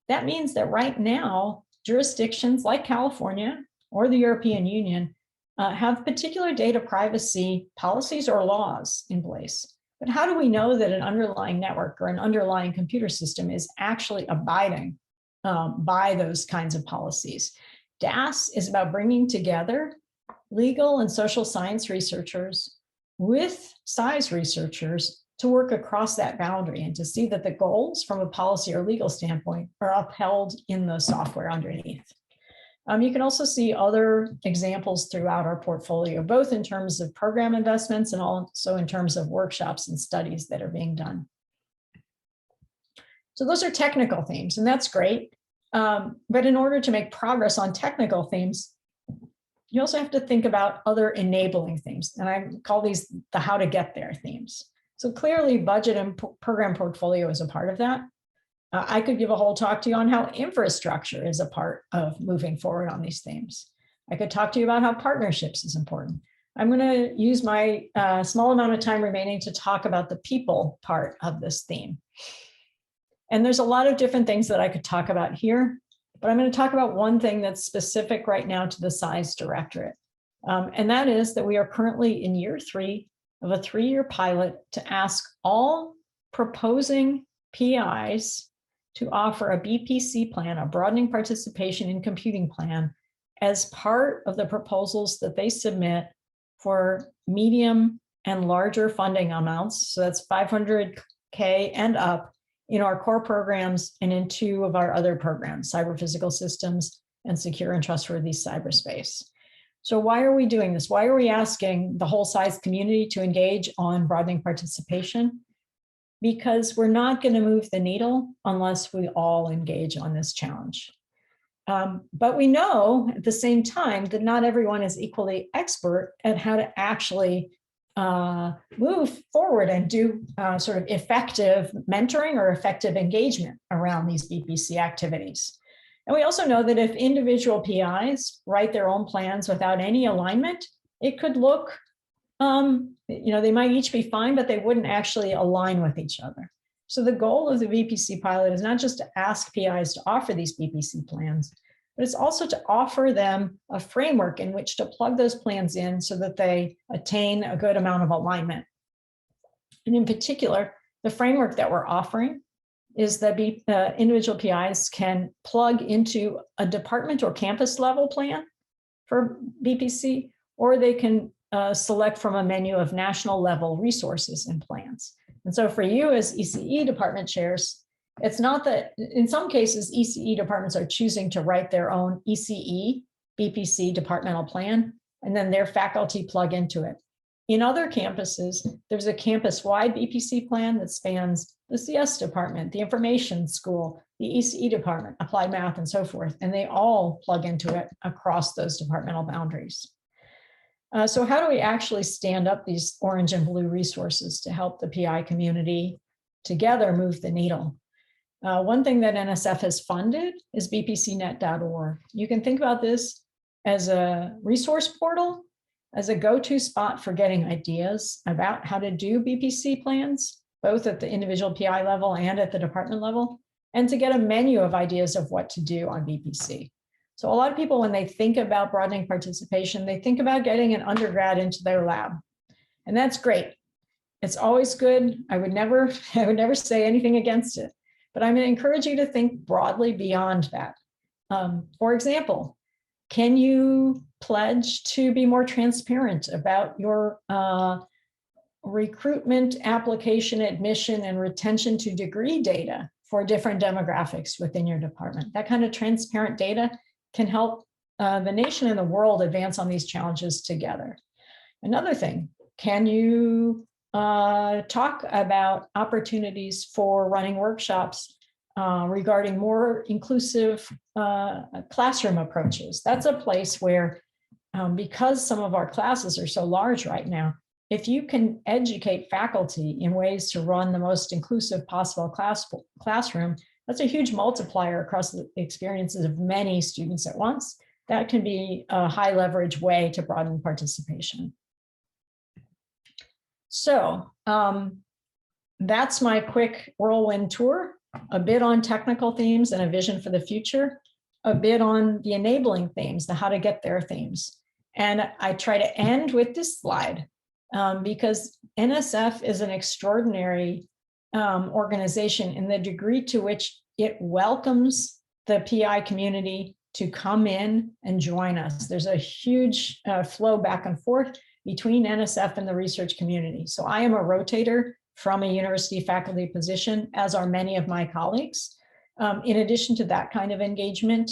That means that right now, jurisdictions like California or the European Union have particular data privacy policies or laws in place. But how do we know that an underlying network or an underlying computer system is actually abiding by those kinds of policies? DAS is about bringing together legal and social science researchers with SAIS researchers to work across that boundary and to see that the goals from a policy or legal standpoint are upheld in the software underneath. You can also see other examples throughout our portfolio, both in terms of program investments and also in terms of workshops and studies that are being done. So those are technical themes, and that's great. But in order to make progress on technical themes, you also have to think about other enabling themes. And I call these the how to get there themes. So clearly budget and program portfolio is a part of that. I could give a whole talk to you on how infrastructure is a part of moving forward on these themes. I could talk to you about how partnerships is important. I'm going to use my small amount of time remaining to talk about the people part of this theme. And there's a lot of different things that I could talk about here, but I'm going to talk about one thing that's specific right now to the SAIS Directorate. And that is that we are currently in year 3 of a 3-year pilot to ask all proposing PIs to offer a BPC plan, a broadening participation in computing plan, as part of the proposals that they submit for medium and larger funding amounts. So that's 500K and up in our core programs and in 2 of our other programs, cyber physical systems and secure and trustworthy cyberspace. So why are we doing this? Why are we asking the whole SAIS community to engage on broadening participation? Because we're not going to move the needle unless we all engage on this challenge. But we know at the same time that not everyone is equally expert at how to actually move forward and do sort of effective mentoring or effective engagement around these BPC activities. And we also know that if individual PIs write their own plans without any alignment, it could look they might each be fine, but they wouldn't actually align with each other. So the goal of the BPC pilot is not just to ask PIs to offer these BPC plans, but it's also to offer them a framework in which to plug those plans in so that they attain a good amount of alignment. And in particular, the framework that we're offering is that individual PIs can plug into a department or campus level plan for BPC, or they can select from a menu of national level resources and plans. And so for you as ECE department chairs, it's not that, in some cases, ECE departments are choosing to write their own ECE BPC departmental plan, and then their faculty plug into it. In other campuses, there's a campus-wide BPC plan that spans the CS department, the information school, the ECE department, applied math, and so forth, and they all plug into it across those departmental boundaries. So how do we actually stand up these orange and blue resources to help the PI community together move the needle? One thing that NSF has funded is bpcnet.org. You can think about this as a resource portal, as a go-to spot for getting ideas about how to do BPC plans, both at the individual PI level and at the department level, and to get a menu of ideas of what to do on BPC. So a lot of people, when they think about broadening participation, they think about getting an undergrad into their lab. And that's great. It's always good. I would never say anything against it, but I'm going to encourage you to think broadly beyond that. For example, can you pledge to be more transparent about your recruitment, application, admission, and retention to degree data for different demographics within your department? That kind of transparent data can help the nation and the world advance on these challenges together. Another thing, can you talk about opportunities for running workshops regarding more inclusive classroom approaches? That's a place where, because some of our classes are so large right now, if you can educate faculty in ways to run the most inclusive possible classroom, that's a huge multiplier across the experiences of many students at once. That can be a high leverage way to broaden participation. So that's my quick whirlwind tour, a bit on technical themes and a vision for the future, a bit on the enabling themes, the how to get there themes. And I try to end with this slide because NSF is an extraordinary organization in the degree to which it welcomes the PI community to come in and join us. There's a huge flow back and forth between NSF and the research community. So I am a rotator from a university faculty position, as are many of my colleagues. In addition to that kind of engagement,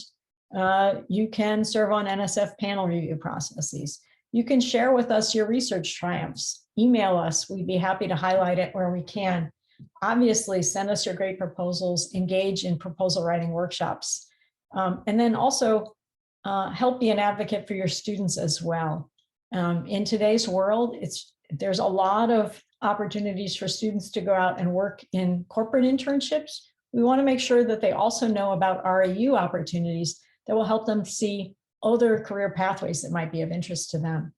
you can serve on NSF panel review processes. You can share with us your research triumphs. Email us. We'd be happy to highlight it where we can. Obviously, send us your great proposals, engage in proposal writing workshops, and then also help be an advocate for your students as well. In today's world, there's a lot of opportunities for students to go out and work in corporate internships. We want to make sure that they also know about RAU opportunities that will help them see other career pathways that might be of interest to them.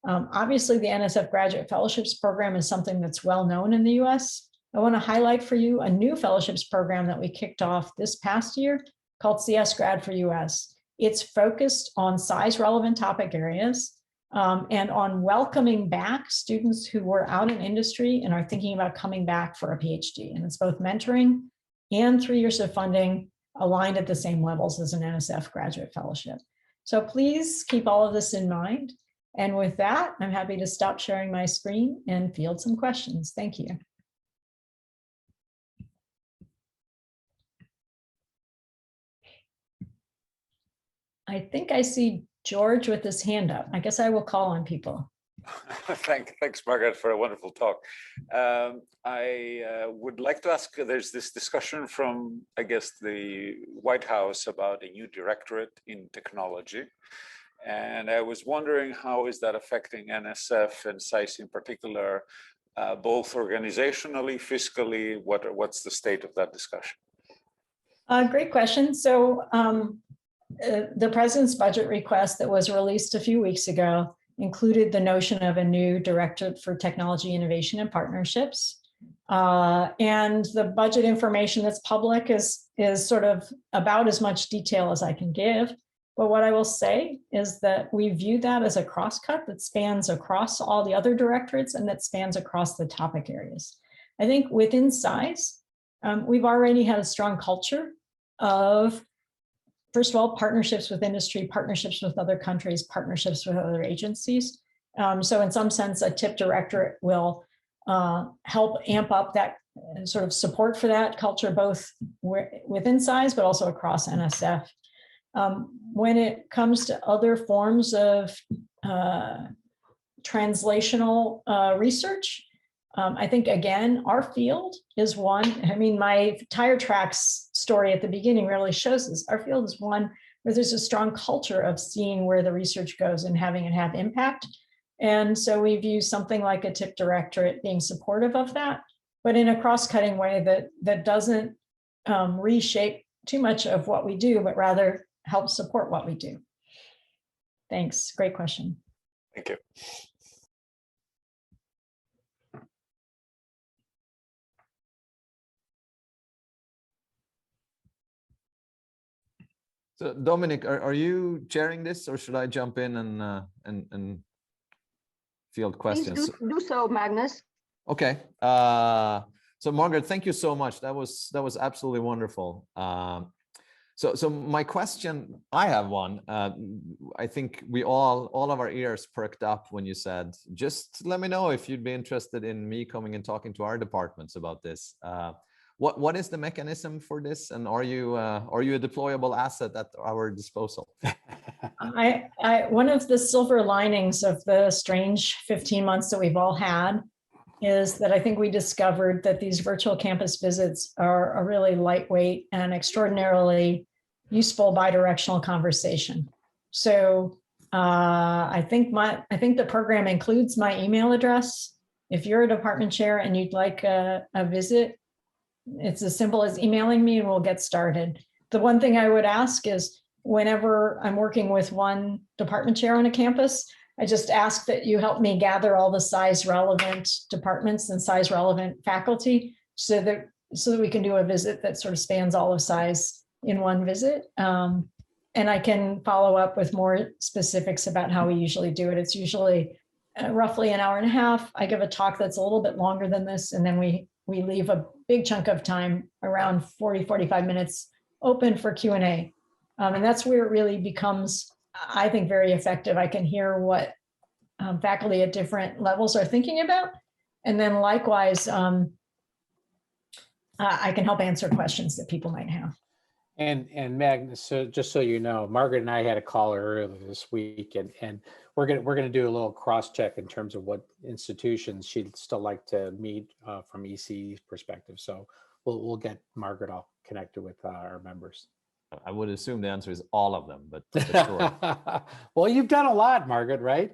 Obviously, the NSF Graduate Fellowships Program is something that's well known in the US. I want to highlight for you a new fellowships program that we kicked off this past year called CS Grad for US. It's focused on size relevant topic areas and on welcoming back students who were out in industry and are thinking about coming back for a PhD. And it's both mentoring and 3 years of funding aligned at the same levels as an NSF graduate fellowship. So please keep all of this in mind. And with that, I'm happy to stop sharing my screen and field some questions. Thank you. I think I see George with his hand up. I guess I will call on people. Thanks, Margaret, for a wonderful talk. I would like to ask, there's this discussion from, I guess, the White House about a new directorate in technology. And I was wondering, how is that affecting NSF and SAIS in particular, both organizationally, fiscally? What's the state of that discussion? Great question. So the president's budget request that was released a few weeks ago included the notion of a new Directorate for Technology Innovation and Partnerships. And the budget information that's public is sort of about as much detail as I can give. But what I will say is that we view that as a crosscut that spans across all the other directorates and that spans across the topic areas. I think within SAIS, we've already had a strong culture of, first of all, partnerships with industry, partnerships with other countries, partnerships with other agencies. So in some sense, a TIP directorate will help amp up that sort of support for that culture, both within SAIS, but also across NSF. When it comes to other forms of translational research, I think, again, our field is one. I mean, my tire tracks story at the beginning really shows this. Our field is one where there's a strong culture of seeing where the research goes and having it have impact. And so we view something like a TIP directorate being supportive of that, but in a cross-cutting way that doesn't reshape too much of what we do, but rather help support what we do. Thanks. Great question. Thank you. So Dominic, are you chairing this, or should I jump in and field questions? Please do so, Magnus. Okay. So Margaret, thank you so much. That was absolutely wonderful. So my question, I have one. I think we all of our ears perked up when you said, just let me know if you'd be interested in me coming and talking to our departments about this. What is the mechanism for this, and are you a deployable asset at our disposal? One of the silver linings of the strange 15 months that we've all had is that I think we discovered that these virtual campus visits are a really lightweight and extraordinarily useful bidirectional conversation. So I think the program includes my email address. If you're a department chair and you'd like a visit, it's as simple as emailing me and we'll get started. The one thing I would ask is, whenever I'm working with one department chair on a campus, I just ask that you help me gather all the SAIS relevant departments and SAIS relevant faculty so that we can do a visit that sort of spans all of SAIS in one visit. And I can follow up with more specifics about how we usually do it. It's usually roughly an hour and a half. I give a talk that's a little bit longer than this, and then we leave a big chunk of time, around 40-45 minutes, open for Q&A. And that's where it really becomes, I think, very effective. I can hear what faculty at different levels are thinking about. And then likewise, I can help answer questions that people might have. And Magnus, so just so you know, Margaret and I had a call earlier this week, and we're gonna do a little cross check in terms of what institutions she'd still like to meet from EC's perspective. So we'll get Margaret all connected with our members. I would assume the answer is all of them, but sure. Well, you've done a lot, Margaret, right?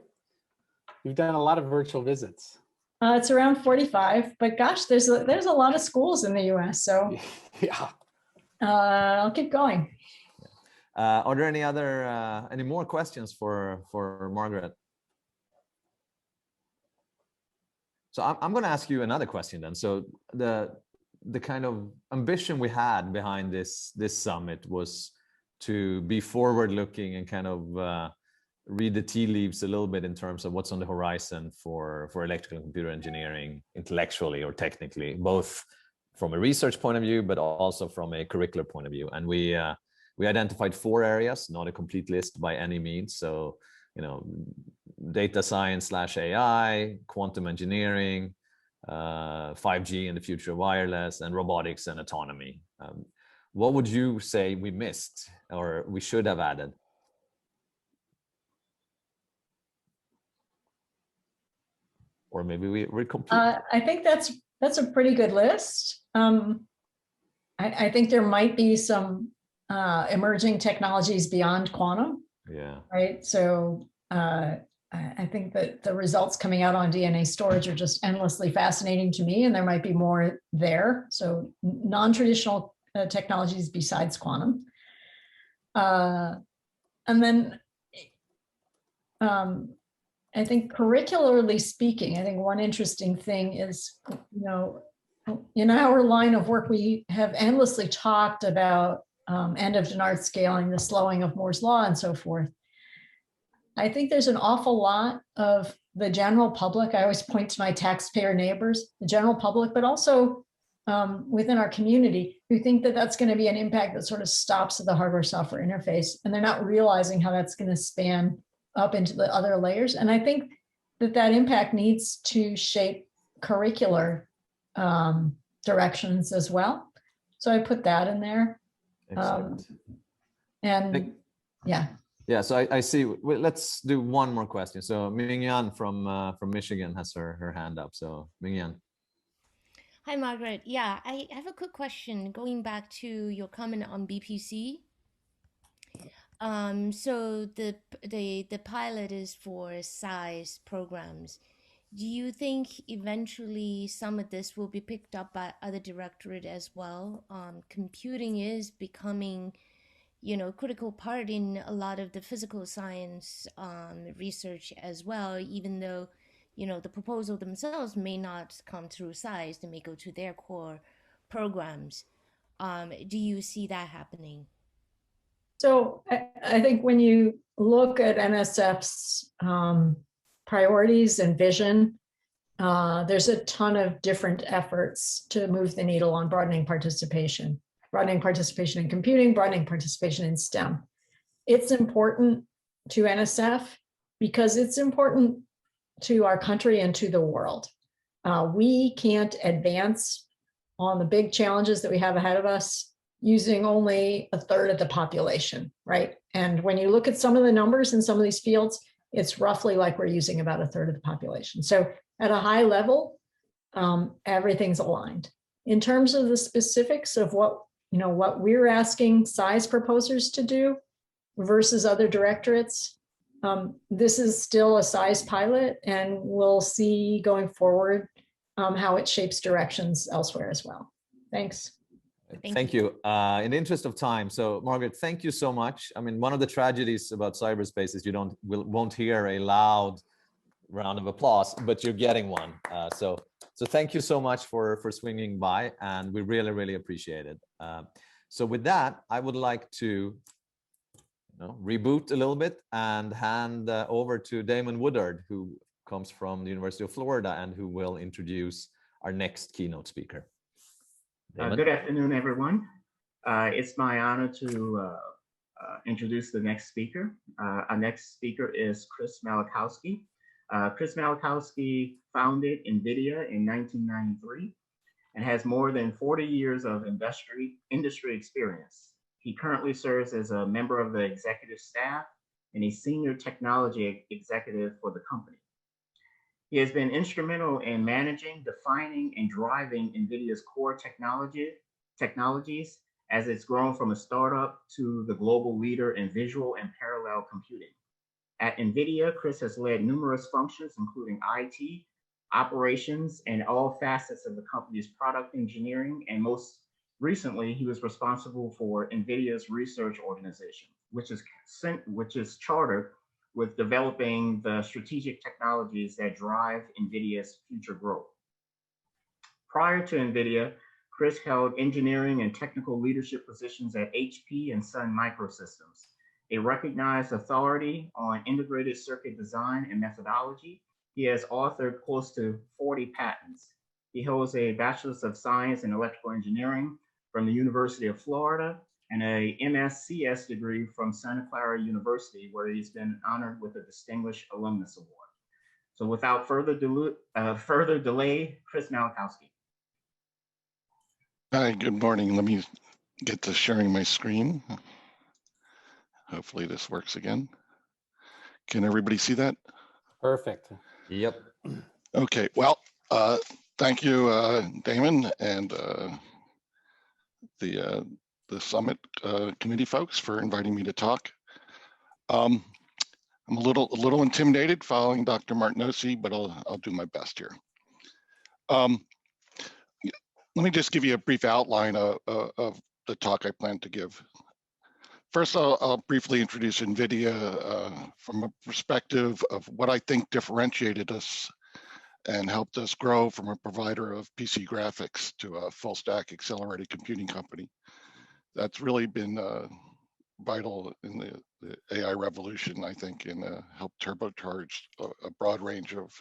You've done a lot of virtual visits. It's around 45, but gosh, there's a lot of schools in the US, so yeah. I'll keep going. Are there any more questions for Margaret? So I'm going to ask you another question then. So the kind of ambition we had behind this summit was to be forward-looking and kind of read the tea leaves a little bit in terms of what's on the horizon for electrical and computer engineering, intellectually or technically, both from a research point of view, but also from a curricular point of view. And we identified 4 areas, not a complete list by any means. So, data science / AI, quantum engineering, 5G and the future of wireless, and robotics and autonomy. What would you say we missed or we should have added? Or maybe we're complete. I think that's a pretty good list. I think there might be some emerging technologies beyond quantum. Yeah. Right. So I think that the results coming out on DNA storage are just endlessly fascinating to me, and there might be more there. So non-traditional technologies besides quantum. And then I think curricularly speaking, I think one interesting thing is, in our line of work, we have endlessly talked about end of Dennard scaling, the slowing of Moore's law and so forth. I think there's an awful lot of the general public. I always point to my taxpayer neighbors, the general public, but also within our community who think that that's going to be an impact that sort of stops at the hardware software interface. And they're not realizing how that's going to span up into the other layers. And I think that impact needs to shape curricular directions as well. So I put that in there. Yeah, so I see. Well, let's do one more question. So Mingyan from Michigan has her hand up. So Mingyan. Hi, Margaret. Yeah, I have a quick question going back to your comment on BPC. So the pilot is for size programs. Do you think eventually some of this will be picked up by other directorate as well? Computing is becoming, critical part in a lot of the physical science research as well, even though, the proposal themselves may not come through size, they may go to their core programs. Do you see that happening? So I think when you look at NSF's priorities and vision, there's a ton of different efforts to move the needle on broadening participation in computing, broadening participation in STEM. It's important to NSF because it's important to our country and to the world. We can't advance on the big challenges that we have ahead of us using only a third of the population, right? And when you look at some of the numbers in some of these fields, it's roughly like we're using about a third of the population. So at a high level, everything's aligned. In terms of the specifics of what we're asking size proposers to do versus other directorates, this is still a size pilot, and we'll see going forward how it shapes directions elsewhere as well. Thanks. Thank you. In the interest of time, so Margaret, thank you so much. I mean, one of the tragedies about cyberspace is you won't hear a loud round of applause, but you're getting one. So thank you so much for swinging by, and we really, really appreciate it. So with that, I would like to reboot a little bit and hand over to Damon Woodard, who comes from the University of Florida and who will introduce our next keynote speaker. Good afternoon, everyone. It's my honor to introduce the next speaker. Our next speaker is Chris Malachowski. Chris Malachowski founded NVIDIA in 1993 and has more than 40 years of industry experience. He currently serves as a member of the executive staff and a senior technology executive for the company. He has been instrumental in managing, defining, and driving NVIDIA's core technologies as it's grown from a startup to the global leader in visual and parallel computing. At NVIDIA, Chris has led numerous functions, including IT, operations, and all facets of the company's product engineering. And most recently, he was responsible for NVIDIA's research organization, which is chartered with developing the strategic technologies that drive NVIDIA's future growth. Prior to NVIDIA, Chris held engineering and technical leadership positions at HP and Sun Microsystems, a recognized authority on integrated circuit design and methodology. He has authored close to 40 patents. He holds a Bachelor's of Science in Electrical Engineering from the University of Florida and a MScs degree from Santa Clara University, where he's been honored with a Distinguished Alumnus Award. So without further delay, Chris Malachowski. Hi, good morning. Let me get to sharing my screen. Hopefully this works again. Can everybody see that? Perfect. Yep. Okay, well, thank you, Damon, and the Summit committee folks for inviting me to talk. I'm a little intimidated following Dr. Martinosi, but I'll do my best here. Let me just give you a brief outline of the talk I plan to give. First, I'll briefly introduce NVIDIA from a perspective of what I think differentiated us and helped us grow from a provider of PC graphics to a full stack accelerated computing company. That's really been vital in the AI revolution, I think, and helped turbocharge a broad range of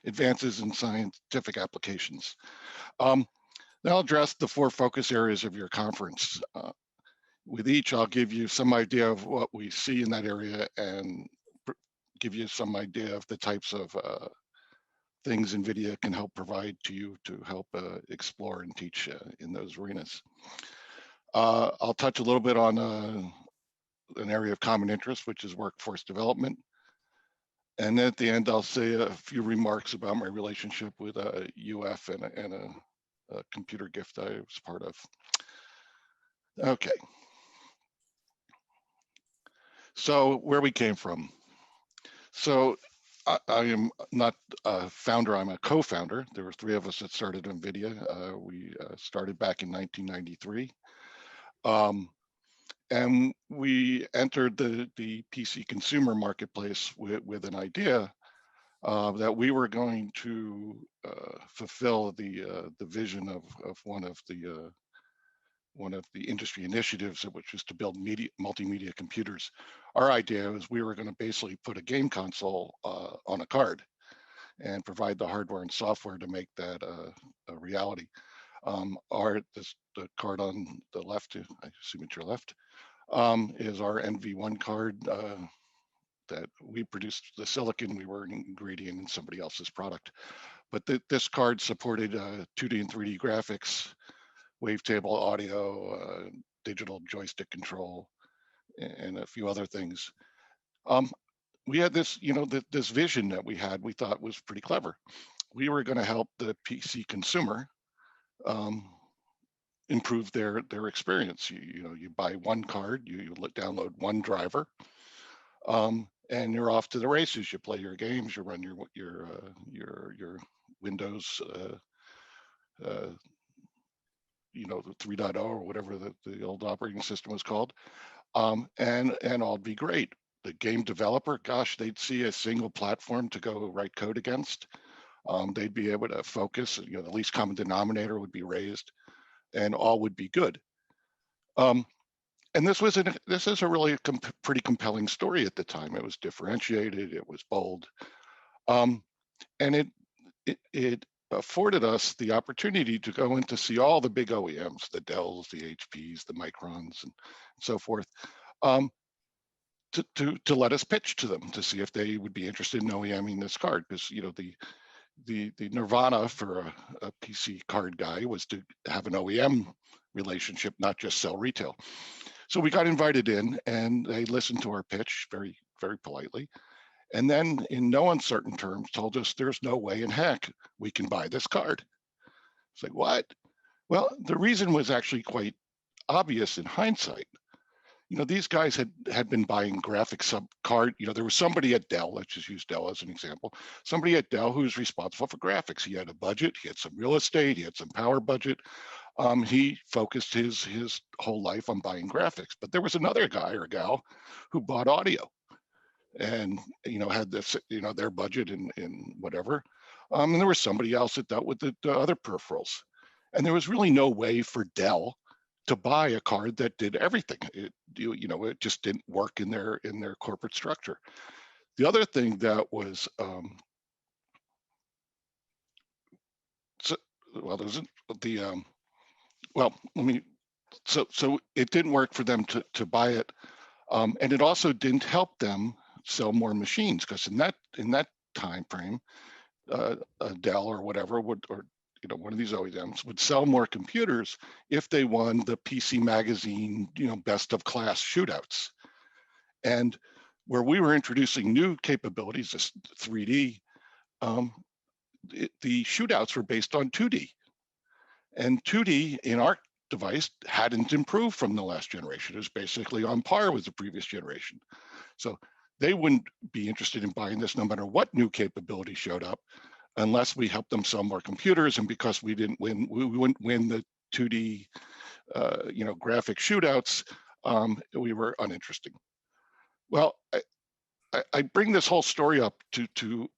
advances in scientific applications. Now I'll address the 4 focus areas of your conference. With each, I'll give you some idea of what we see in that area and give you some idea of the types of things NVIDIA can help provide to you to help explore and teach in those arenas. I'll touch a little bit on an area of common interest, which is workforce development. And then at the end, I'll say a few remarks about my relationship with UF and a computer gift I was part of. Okay. So where we came from. So I am not a founder, I'm a co-founder. There were 3 of us that started NVIDIA. We started back in 1993. And we entered the PC consumer marketplace with an idea that we were going to fulfill the vision of one of the industry initiatives, which was to build multimedia computers. Our idea was we were going to basically put a game console on a card and provide the hardware and software to make that a reality. The card on the left, I assume it's your left, is our NV1 card that we produced the silicon. We were an ingredient in somebody else's product. But this card supported 2D and 3D graphics, wavetable audio, digital joystick control, and a few other things. We had this, this vision that we thought was pretty clever. We were going to help the PC consumer improve their experience. You buy one card, you download one driver, and you're off to the races. You play your games, you run your Windows. The 3.0 or whatever the old operating system was called, and all be great. The game developer, gosh, they'd see a single platform to go write code against. They'd be able to focus. The least common denominator would be raised, and all would be good. And this is a really pretty compelling story at the time. It was differentiated. It was bold, and it afforded us the opportunity to go in to see all the big OEMs, the Dells, the HPs, the Microns, and so forth, to let us pitch to them to see if they would be interested in OEMing this card. Because the nirvana for a PC card guy was to have an OEM relationship, not just sell retail. So we got invited in, and they listened to our pitch very, very politely. And then in no uncertain terms told us there's no way in heck we can buy this card. It's like, what? Well, the reason was actually quite obvious in hindsight. These guys had been buying graphics card. There was somebody at Dell, let's just use Dell as an example, somebody at Dell who was responsible for graphics. He had a budget, he had some real estate, he had some power budget. He focused his whole life on buying graphics. But there was another guy or gal who bought audio. And had this their budget in whatever, and there was somebody else that dealt with the other peripherals, and there was really no way for Dell to buy a card that did everything. It just didn't work in their corporate structure. The other thing that was so it didn't work for them to buy it, and it also didn't help them sell more machines, because in that time frame, Dell or whatever would, or one of these OEMs would sell more computers if they won the PC Magazine best of class shootouts. And where we were introducing new capabilities, this 3D, the shootouts were based on 2D, and 2D in our device hadn't improved from the last generation. It was basically on par with the previous generation. So they wouldn't be interested in buying this no matter what new capability showed up, unless we helped them sell more computers. And because we wouldn't win the 2D graphic shootouts, we were uninteresting. Well, I bring this whole story up to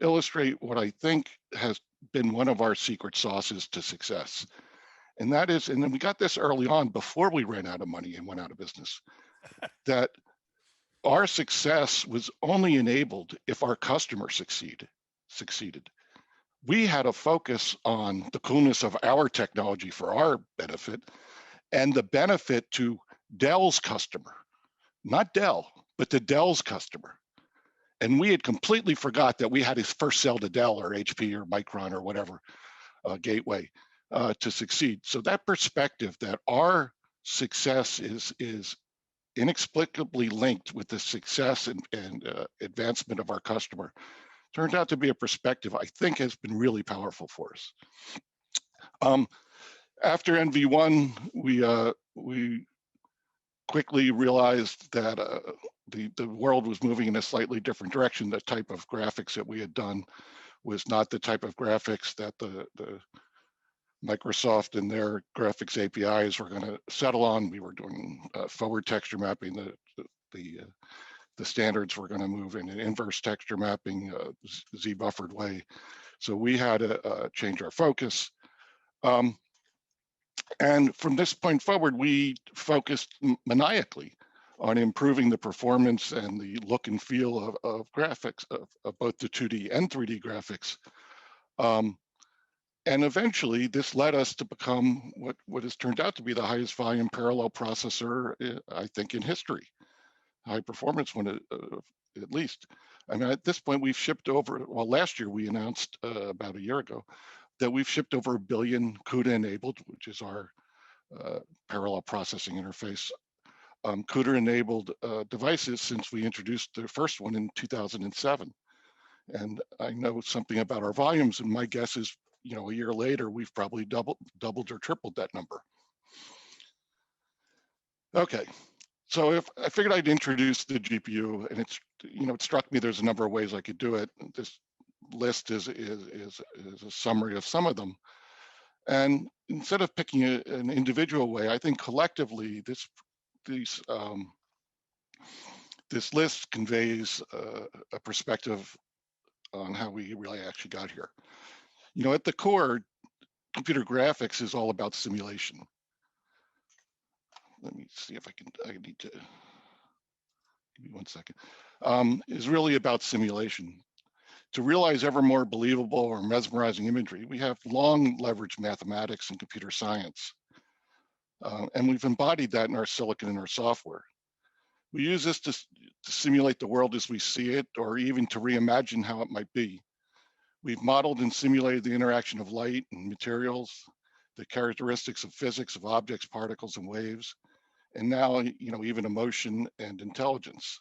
illustrate what I think has been one of our secret sauces to success. And that is, and then we got this early on before we ran out of money and went out of business, that our success was only enabled if our customers succeeded. We had a focus on the coolness of our technology for our benefit and the benefit to Dell's customer, not Dell, but to Dell's customer. And we had completely forgot that we had to first sell to Dell or HP or Micron or whatever gateway to succeed. So that perspective that our success is inexplicably linked with the success and advancement of our customer turned out to be a perspective I think has been really powerful for us. After NV1, we quickly realized that the world was moving in a slightly different direction. The type of graphics that we had done was not the type of graphics that the Microsoft and their graphics APIs were going to settle on. We were doing forward texture mapping. The standards were going to move in an inverse texture mapping, Z-buffered way. So we had to change our focus. And from this point forward, we focused maniacally on improving the performance and the look and feel of graphics, of both the 2D and 3D graphics. And eventually, this led us to become what has turned out to be the highest volume parallel processor, I think, in history. High performance one, at least. I mean, at this point, we've shipped over, well, last year we announced about a year ago that we've shipped over 1 billion CUDA enabled, which is our parallel processing interface, CUDA enabled devices since we introduced the first one in 2007. And I know something about our volumes, and my guess is, you know, a year later, we've probably doubled or tripled that number. Okay, so if I figured I'd introduce the GPU, and it's, you know, it struck me there's a number of ways I could do it. This list is a summary of some of them. And instead of picking an individual way, I think collectively this list conveys a perspective on how we really actually got here. You know, at the core, computer graphics is all about simulation. Let me see if I need to, give me 1 second. Is really about simulation. To realize ever more believable or mesmerizing imagery, we have long leveraged mathematics and computer science. And we've embodied that in our silicon and our software. We use this to simulate the world as we see it, or even to reimagine how it might be. We've modeled and simulated the interaction of light and materials, the characteristics of physics of objects, particles, and waves, and now, you know, even emotion and intelligence.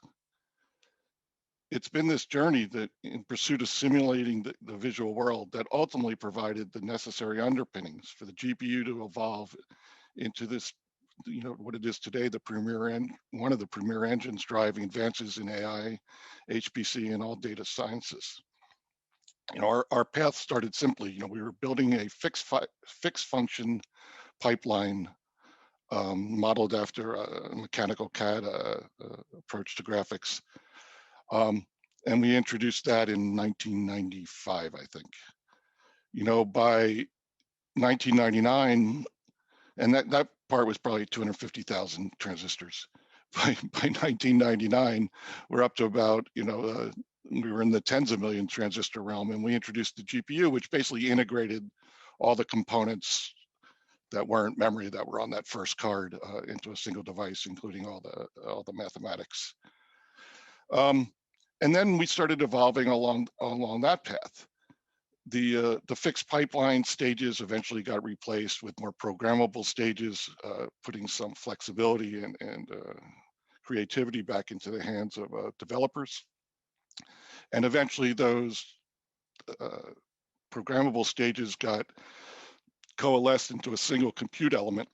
It's been this journey that, in pursuit of simulating the visual world, that ultimately provided the necessary underpinnings for the GPU to evolve into this, you know, what it is today, one of the premier engines driving advances in AI, HPC, and all data sciences. You know, our path started simply. You know, we were building a fixed function pipeline modeled after a mechanical CAD approach to graphics. And we introduced that in 1995, I think. You know, by 1999, and that part was probably 250,000 transistors. By 1999, we're up to about, you know, we were in the tens of million transistor realm, and we introduced the GPU, which basically integrated all the components that weren't memory that were on that first card into a single device, including all the mathematics. And then we started evolving along that path. The fixed pipeline stages eventually got replaced with more programmable stages, putting some flexibility and creativity back into the hands of developers. And eventually those programmable stages got coalesced into a single compute element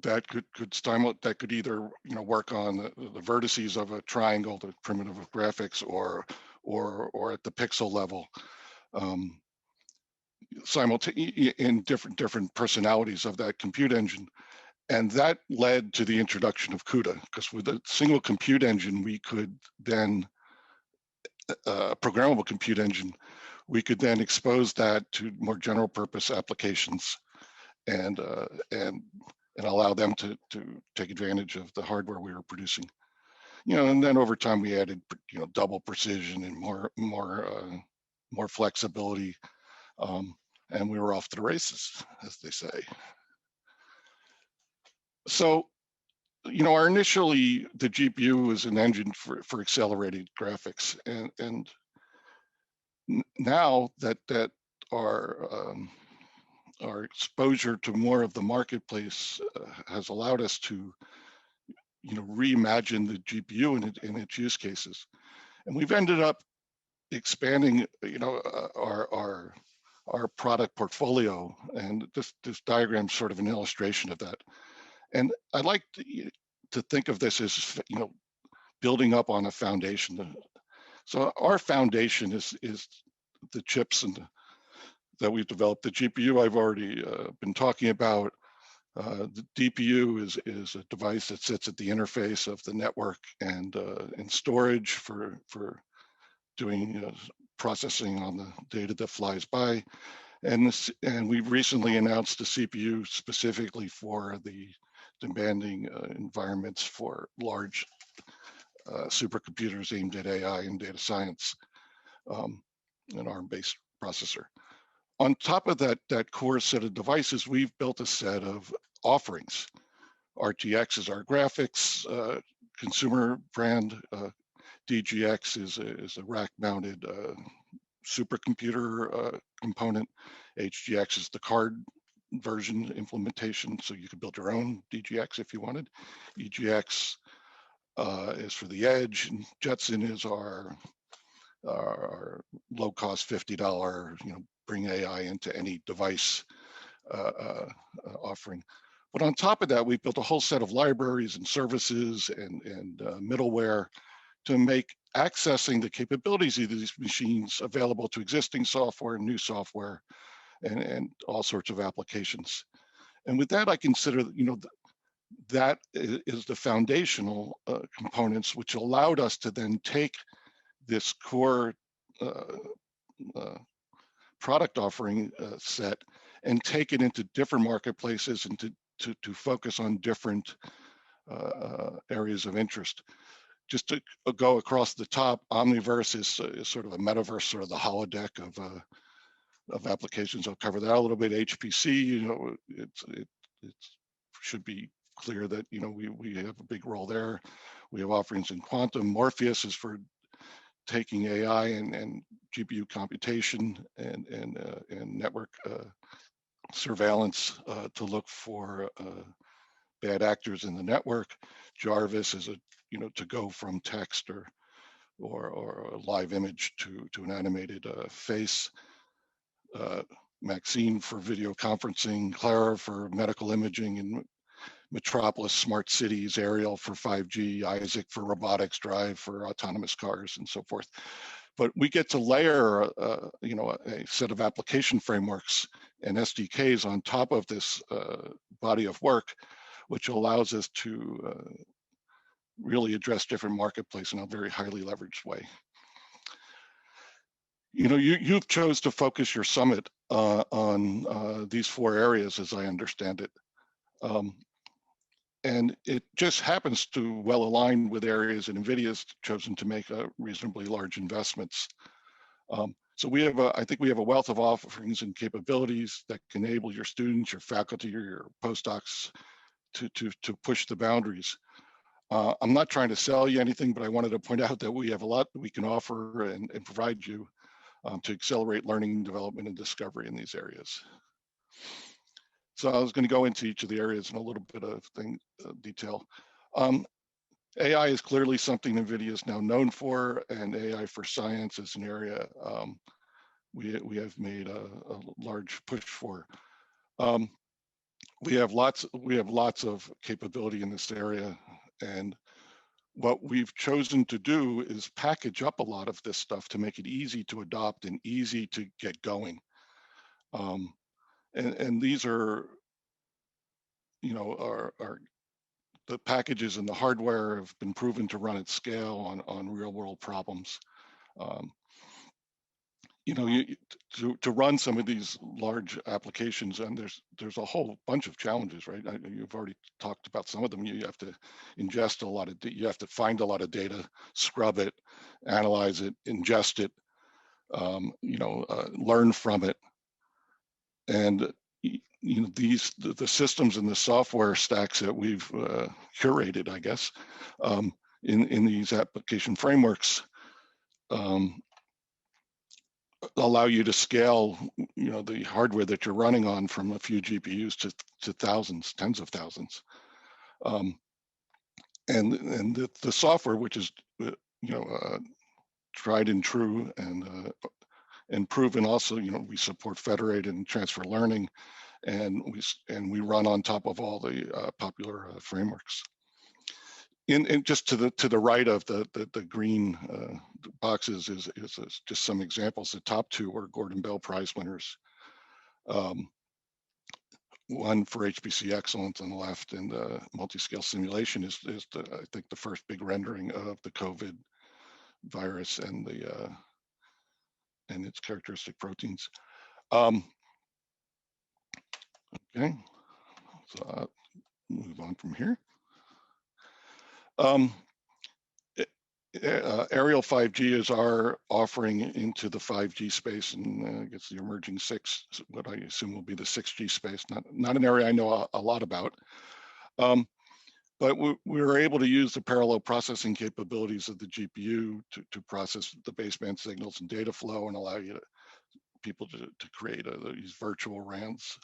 that could either, you know, work on the vertices of a triangle, the primitive of graphics, or at the pixel level, in different personalities of that compute engine. And that led to the introduction of CUDA, because with a single compute engine, we could then, programmable compute engine, we could then expose that to more general purpose applications and allow them to take advantage of the hardware we were producing. And then over time we added, double precision and more flexibility, and we were off to the races, as they say. So, our initially the GPU was an engine for accelerated graphics, and now that our exposure to more of the marketplace has allowed us to, reimagine the GPU in its use cases, and we've ended up expanding, our product portfolio, and this diagram is sort of an illustration of that. And I'd like to think of this as, building up on a foundation. So our foundation is the chips that we've developed. The GPU I've already been talking about. The DPU is a device that sits at the interface of the network and storage for doing processing on the data that flies by. And we've recently announced a CPU specifically for the demanding environments for large supercomputers aimed at AI and data science, an ARM-based processor. On top of that core set of devices, we've built a set of offerings. RTX is our graphics consumer brand. DGX is a rack-mounted supercomputer component. HGX is the card version implementation, so you could build your own DGX if you wanted. EGX is for the edge, and Jetson is our low-cost $50, bring AI into any device offering. But on top of that, we've built a whole set of libraries and services and middleware to make accessing the capabilities of these machines available to existing software and new software and all sorts of applications. And with that, I consider, that is the foundational components which allowed us to then take this core product offering set and take it into different marketplaces and to focus on different areas of interest. Just to go across the top, Omniverse is sort of a metaverse, sort of the holodeck of applications. I'll cover that a little bit. HPC, it should be clear that we have a big role there. We have offerings in quantum. Morpheus is for taking AI and GPU computation and network surveillance to look for bad actors in the network. Jarvis is to go from text or a live image to an animated face. Maxine for video conferencing, Clara for medical imaging, and Metropolis Smart Cities, Ariel for 5G, Isaac for robotics, Drive for autonomous cars, and so forth. But we get to layer, a set of application frameworks and SDKs on top of this body of work, which allows us to really address different marketplaces in a very highly leveraged way. You've chose to focus your summit on these 4 areas, as I understand it. And it just happens to well align with areas that NVIDIA's chosen to make reasonably large investments. So I think we have a wealth of offerings and capabilities that can enable your students, your faculty, or your postdocs to push the boundaries. I'm not trying to sell you anything, but I wanted to point out that we have a lot that we can offer and provide you to accelerate learning, development, and discovery in these areas. So I was going to go into each of the areas in a little bit of detail. AI is clearly something NVIDIA is now known for, and AI for science is an area we have made a large push for. We have lots of capability in this area, and what we've chosen to do is package up a lot of this stuff to make it easy to adopt and easy to get going. And these are, the packages and the hardware have been proven to run at scale on real world problems. To run some of these large applications, and there's a whole bunch of challenges, right? You've already talked about some of them. You have to ingest a lot of, you have to find a lot of data, scrub it, analyze it, ingest it, learn from it, and the systems and the software stacks that we've curated, I guess, in these application frameworks. Allow you to scale, the hardware that you're running on from a few GPUs to thousands, tens of thousands, and the software, which is tried and true and proven. Also, we support federated and transfer learning, and we run on top of all the popular frameworks. And just to the right of the green boxes is just some examples. The top two are Gordon Bell Prize winners. One for HPC excellence on the left, and multi-scale simulation is I think the first big rendering of the COVID virus and its characteristic proteins. Okay, so I'll move on from here. Aerial 5G is our offering into the 5G space, and I guess the emerging what I assume will be the 6G space. Not an area I know a lot about, but we were able to use the parallel processing capabilities of the GPU to process the baseband signals and data flow, and allow people to create these virtual RANs,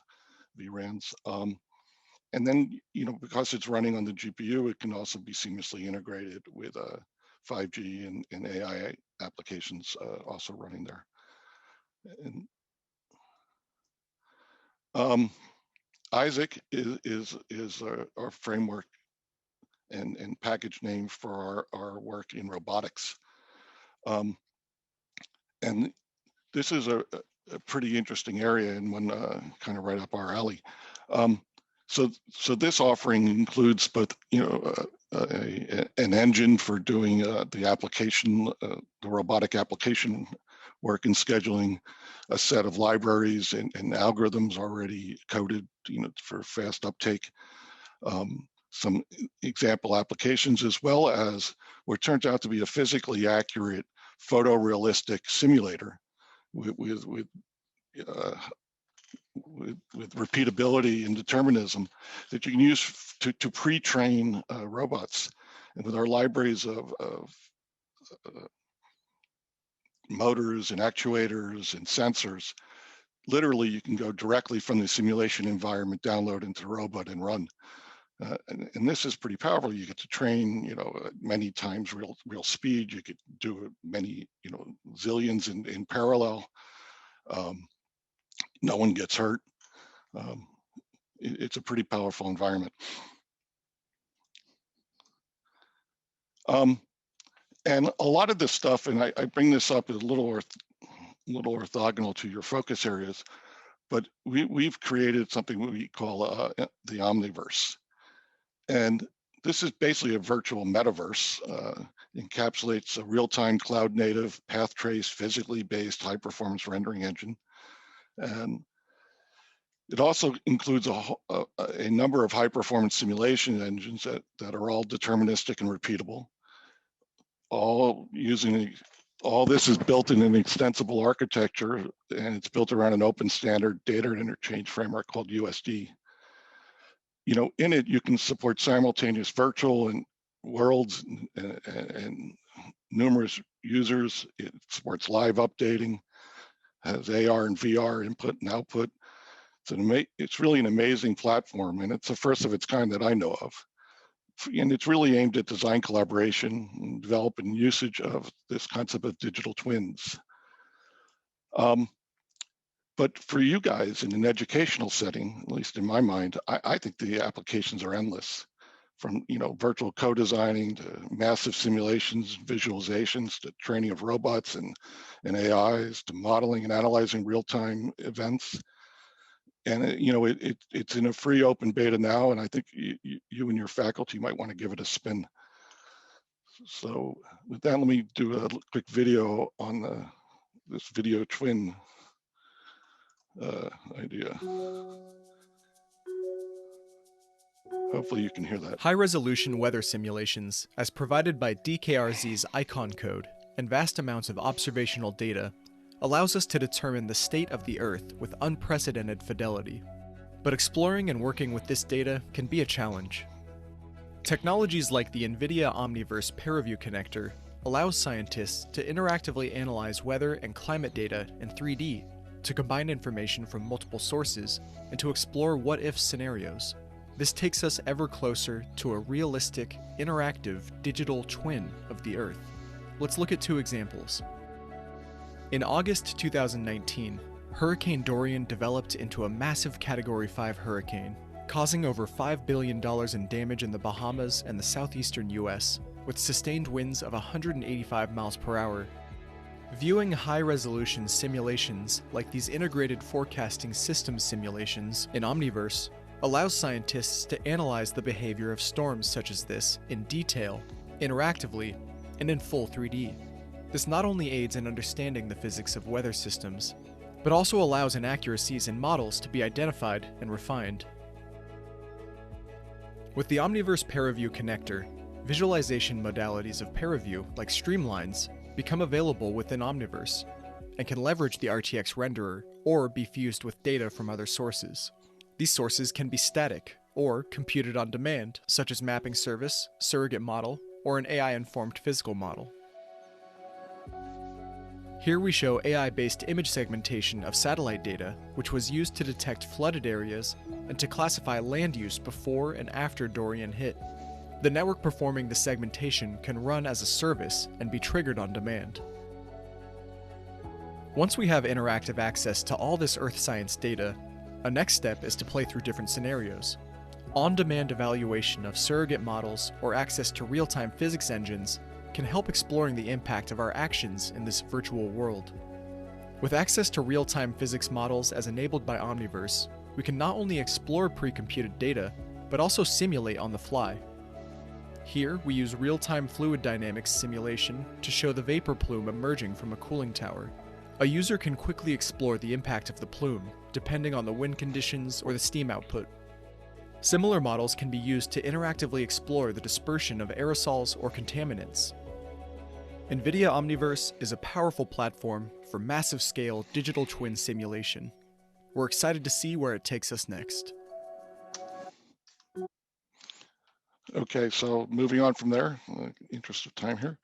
VRANs. And then, because it's running on the GPU, it can also be seamlessly integrated with 5G and AI applications also running there. And, Isaac is our framework and package name for our work in robotics. And this is a pretty interesting area, and one kind of right up our alley. So this offering includes both, an engine for doing the application, the robotic application work and scheduling, a set of libraries and algorithms already coded, for fast uptake, some example applications, as well as what turns out to be a physically accurate photorealistic simulator with repeatability and determinism that you can use to pre-train robots. And with our libraries of motors and actuators and sensors, literally you can go directly from the simulation environment, download into the robot and run. And this is pretty powerful. You get to train, many times real speed. You could do many, zillions in parallel. No one gets hurt. It's a pretty powerful environment. And a lot of this stuff, and I bring this up as a little orthogonal to your focus areas, but we've created something we call the Omniverse. And this is basically a virtual metaverse, encapsulates a real-time cloud-native, path-trace, physically based, high-performance rendering engine. And it also includes a number of high-performance simulation engines that are all deterministic and repeatable. All this is built in an extensible architecture, and it's built around an open standard data interchange framework called USD. In it, you can support simultaneous virtual and worlds and numerous users. It supports live updating, has AR and VR input and output. It's really an amazing platform, and it's the first of its kind that I know of. And it's really aimed at design collaboration and development and usage of this concept of digital twins. But for you guys in an educational setting, at least in my mind, I think the applications are endless. From virtual co-designing to massive simulations, visualizations, to training of robots and AIs, to modeling and analyzing real-time events. it's in a free open beta now, and I think you and your faculty might want to give it a spin. So with that, let me do a quick video on this video twin idea. Hopefully you can hear that. High-resolution weather simulations, as provided by DKRZ's icon code and vast amounts of observational data, allows us to determine the state of the Earth with unprecedented fidelity. But exploring and working with this data can be a challenge. Technologies like the NVIDIA Omniverse ParaView connector allows scientists to interactively analyze weather and climate data in 3D, to combine information from multiple sources, and to explore what-if scenarios. This takes us ever closer to a realistic, interactive digital twin of the Earth. Let's look at two examples. In August 2019, Hurricane Dorian developed into a massive Category 5 hurricane, causing over $5 billion in damage in the Bahamas and the southeastern US, with sustained winds of 185 miles per hour. Viewing high-resolution simulations like these integrated forecasting systems simulations in Omniverse allows scientists to analyze the behavior of storms such as this in detail, interactively, and in full 3D. This not only aids in understanding the physics of weather systems, but also allows inaccuracies in models to be identified and refined. With the Omniverse ParaView connector, visualization modalities of ParaView, like streamlines, become available within Omniverse, and can leverage the RTX renderer or be fused with data from other sources. These sources can be static, or computed on demand, such as mapping service, surrogate model, or an AI-informed physical model. Here we show AI-based image segmentation of satellite data, which was used to detect flooded areas and to classify land use before and after Dorian hit. The network performing the segmentation can run as a service and be triggered on demand. Once we have interactive access to all this Earth science data, a next step is to play through different scenarios. On-demand evaluation of surrogate models or access to real-time physics engines can help exploring the impact of our actions in this virtual world. With access to real-time physics models as enabled by Omniverse, we can not only explore pre-computed data, but also simulate on the fly. Here, we use real-time fluid dynamics simulation to show the vapor plume emerging from a cooling tower. A user can quickly explore the impact of the plume, depending on the wind conditions or the steam output. Similar models can be used to interactively explore the dispersion of aerosols or contaminants. NVIDIA Omniverse is a powerful platform for massive-scale digital twin simulation. We're excited to see where it takes us next. Okay, so moving on from there, in the interest of time here,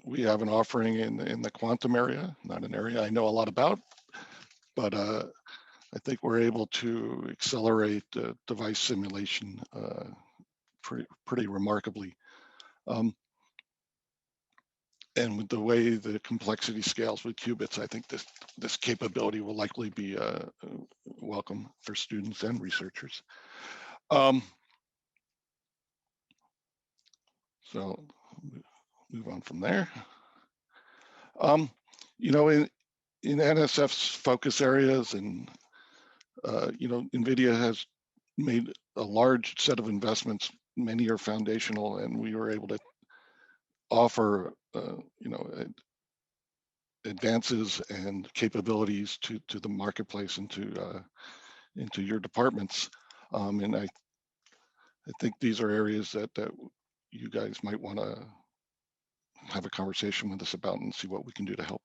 we have an offering in the quantum area, not an area I know a lot about, but I think we're able to accelerate device simulation pretty remarkably. And with the way the complexity scales with qubits, I think this capability will likely be welcome for students and researchers. So move on from there. You know, in NSF's focus areas, and you know, NVIDIA has made a large set of investments. Many are foundational, and we were able to offer you know, advances and capabilities to the marketplace and into your departments. And I think these are areas that you guys might want to have a conversation with us about and see what we can do to help.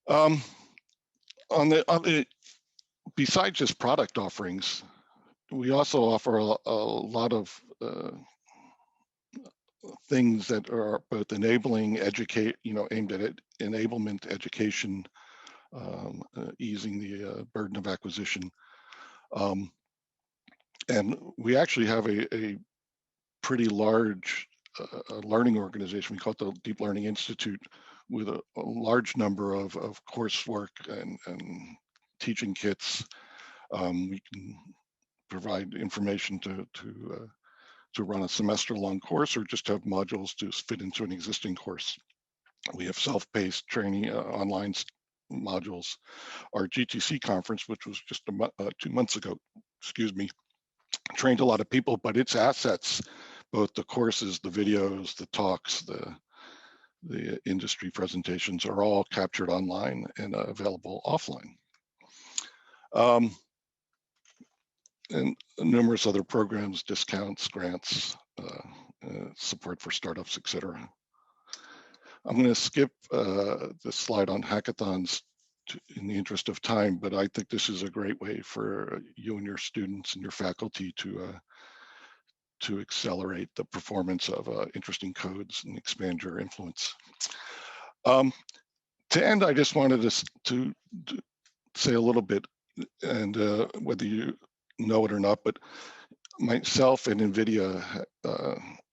On the besides just product offerings, we also offer a lot of things that are both enabling you know, aimed at enablement education, easing the burden of acquisition. And we actually have a pretty large learning organization. We call it the Deep Learning Institute, with a large number of coursework and teaching kits. We can provide information to run a semester-long course, or just have modules to fit into an existing course. We have self-paced training, online modules. Our GTC conference, which was just 2 months ago, excuse me, trained a lot of people, but its assets, both the courses, the videos, the talks, the industry presentations are all captured online and available offline. And numerous other programs, discounts, grants, support for startups, etc. I'm going to skip the slide on hackathons in the interest of time, but I think this is a great way for you and your students and your faculty to accelerate the performance of interesting codes and expand your influence. To end, I just wanted to say a little bit, and whether you know it or not, but myself and NVIDIA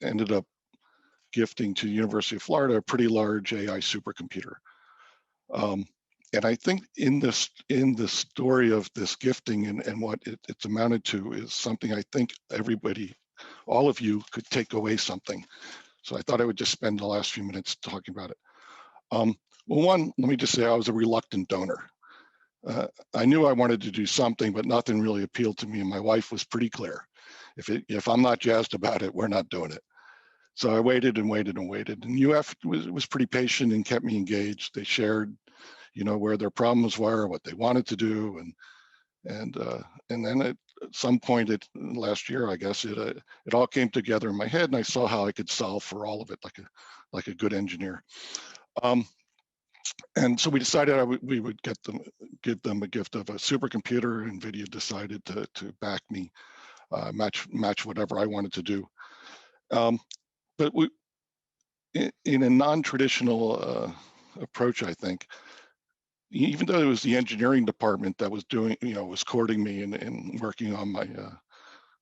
ended up gifting to the University of Florida a pretty large AI supercomputer. And I think in the story of this gifting and what it's amounted to is something I think everybody, all of you, could take away something. So I thought I would just spend the last few minutes talking about it. Well, one, let me just say I was a reluctant donor. I knew I wanted to do something, but nothing really appealed to me. And my wife was pretty clear. If I'm not jazzed about it, we're not doing it. So I waited and waited and waited. And UF was pretty patient and kept me engaged. They shared, where their problems were, what they wanted to do, and then at some point last year, I guess it all came together in my head, and I saw how I could solve for all of it like a good engineer. And so we decided we would give them a gift of a supercomputer. NVIDIA decided to back me, match whatever I wanted to do. But in a non-traditional approach, I think, even though it was the engineering department that was doing, was courting me and working on my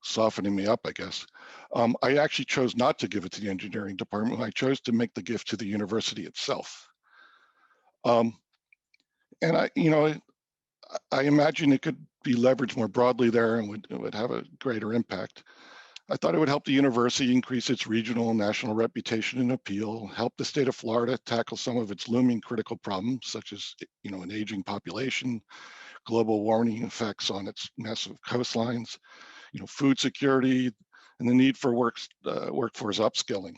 softening me up, I guess, I actually chose not to give it to the engineering department. I chose to make the gift to the university itself. And I imagine it could be leveraged more broadly there and would have a greater impact. I thought it would help the university increase its regional and national reputation and appeal, help the state of Florida tackle some of its looming critical problems, such as, an aging population, global warming effects on its massive coastlines, food security, and the need for workforce upskilling.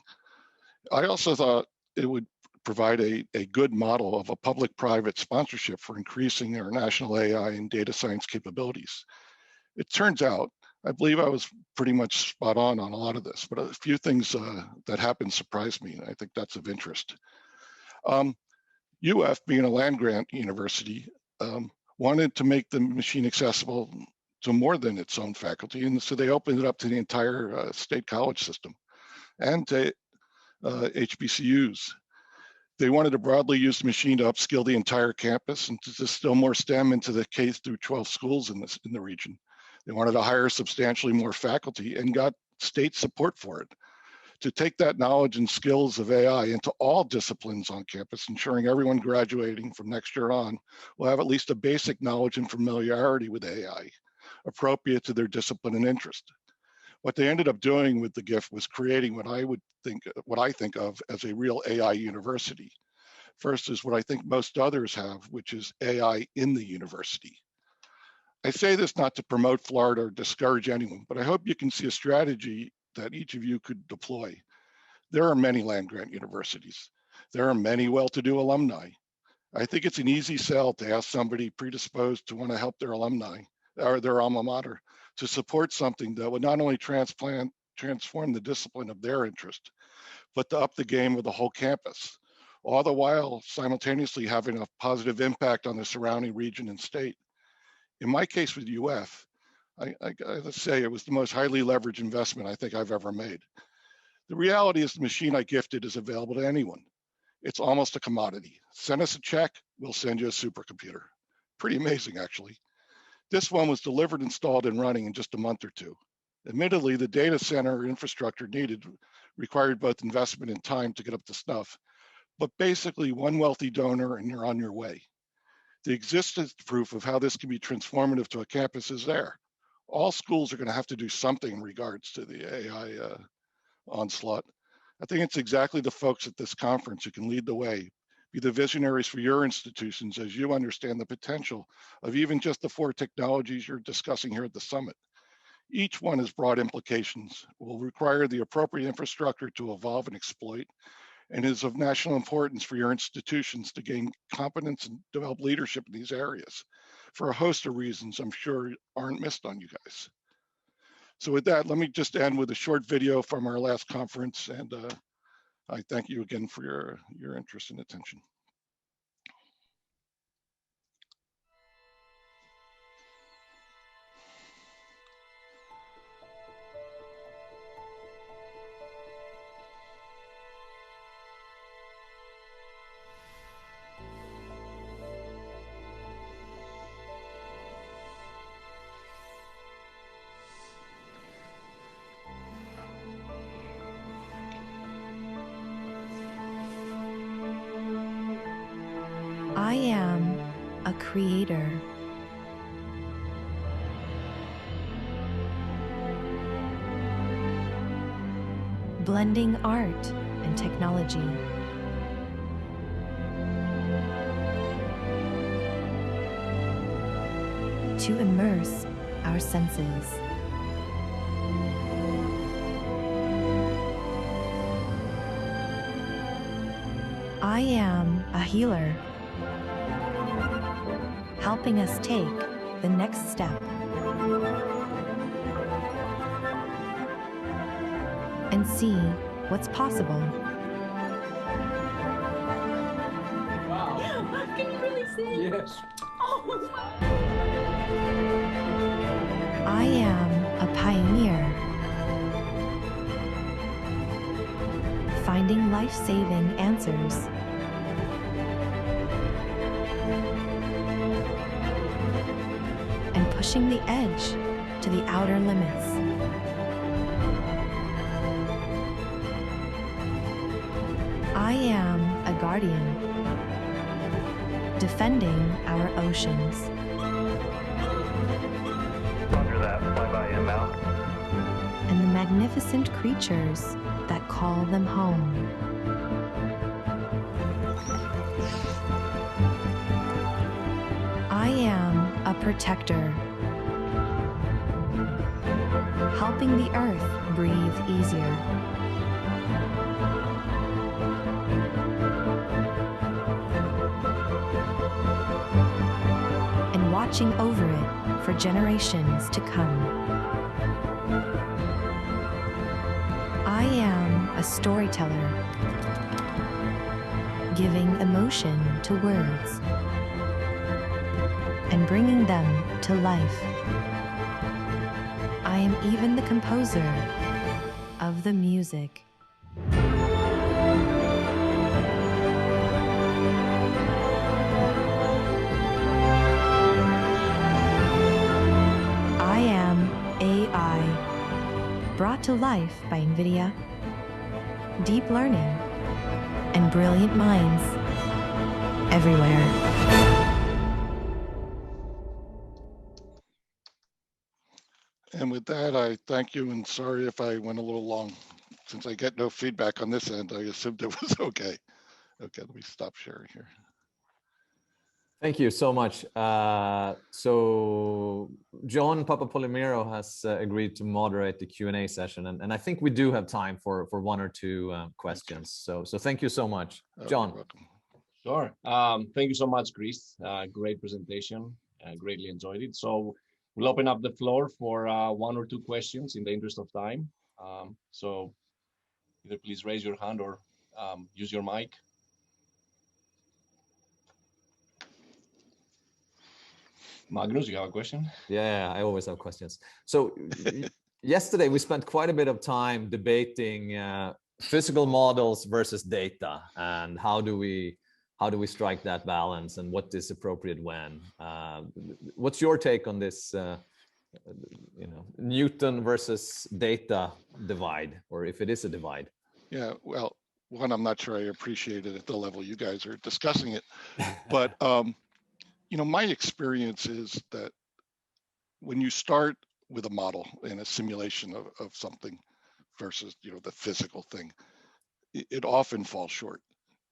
I also thought it would provide a good model of a public-private sponsorship for increasing our national AI and data science capabilities. It turns out, I believe I was pretty much spot on a lot of this, but a few things that happened surprised me, and I think that's of interest. UF, being a land-grant university, wanted to make the machine accessible to more than its own faculty, and so they opened it up to the entire state college system and to HBCUs. They wanted to broadly use the machine to upskill the entire campus and to distill more STEM into the K through 12 schools in the region. They wanted to hire substantially more faculty and got state support for it, to take that knowledge and skills of AI into all disciplines on campus, ensuring everyone graduating from next year on will have at least a basic knowledge and familiarity with AI, appropriate to their discipline and interest. What they ended up doing with the gift was creating what I think of as a real AI university. First is what I think most others have, which is AI in the university. I say this not to promote Florida or discourage anyone, but I hope you can see a strategy that each of you could deploy. There are many land-grant universities. There are many well-to-do alumni. I think it's an easy sell to ask somebody predisposed to want to help their alumni or their alma mater to support something that would not only transform the discipline of their interest, but to up the game of the whole campus, all the while simultaneously having a positive impact on the surrounding region and state. In my case with UF, I gotta say it was the most highly leveraged investment I think I've ever made. The reality is the machine I gifted is available to anyone. It's almost a commodity. Send us a check, we'll send you a supercomputer. Pretty amazing, actually. This one was delivered, installed, and running in just a month or two. Admittedly, the data center infrastructure needed required both investment and time to get up to snuff, but basically one wealthy donor and you're on your way. The existence proof of how this can be transformative to a campus is there. All schools are going to have to do something in regards to the AI onslaught. I think it's exactly the folks at this conference who can lead the way, Be the visionaries for your institutions as you understand the potential of even just the 4 technologies you're discussing here at the summit. Each one has broad implications, will require the appropriate infrastructure to evolve and exploit, and is of national importance for your institutions to gain competence and develop leadership in these areas for a host of reasons I'm sure aren't missed on you guys. So with that, let me just end with a short video from our last conference, and I thank you again for your interest and attention. I am a creator. Blending art and technology. To immerse our senses. I am a healer, helping us take the next step and see what's possible. Wow. Can you really see? Yes. Oh, I am a pioneer, finding life-saving answers. And pushing the edge to the outer limits. I am a guardian, defending our oceans. Roger that, fly by inbound. And the magnificent creatures that call them home. I am a protector, helping the earth breathe easier. And watching over it for generations to come. I am a storyteller, giving emotion to words and bringing them to life. I am even the composer of the music. I am AI, brought to life by NVIDIA, deep learning, and brilliant minds everywhere. And with that, I thank you and sorry if I went a little long. Since I get no feedback on this end, I assumed it was okay. Okay, let me stop sharing here. Thank you so much. So John Papapolimero has agreed to moderate the Q&A session, and I think we do have time for 1 or 2 questions. So thank you so much, John. You're welcome. Sure. Thank you so much, Chris. Great presentation. Greatly enjoyed it. So we'll open up the floor for 1 or 2 questions in the interest of time. So either please raise your hand or use your mic. Magnus, you have a question? Yeah, I always have questions. So yesterday we spent quite a bit of time debating physical models versus data, and how do we strike that balance, and what is appropriate when. What's your take on this Newton versus data divide, or if it is a divide? Yeah, well, one, I'm not sure I appreciate it at the level you guys are discussing it, but my experience is that when you start with a model and a simulation of something versus the physical thing, it often falls short.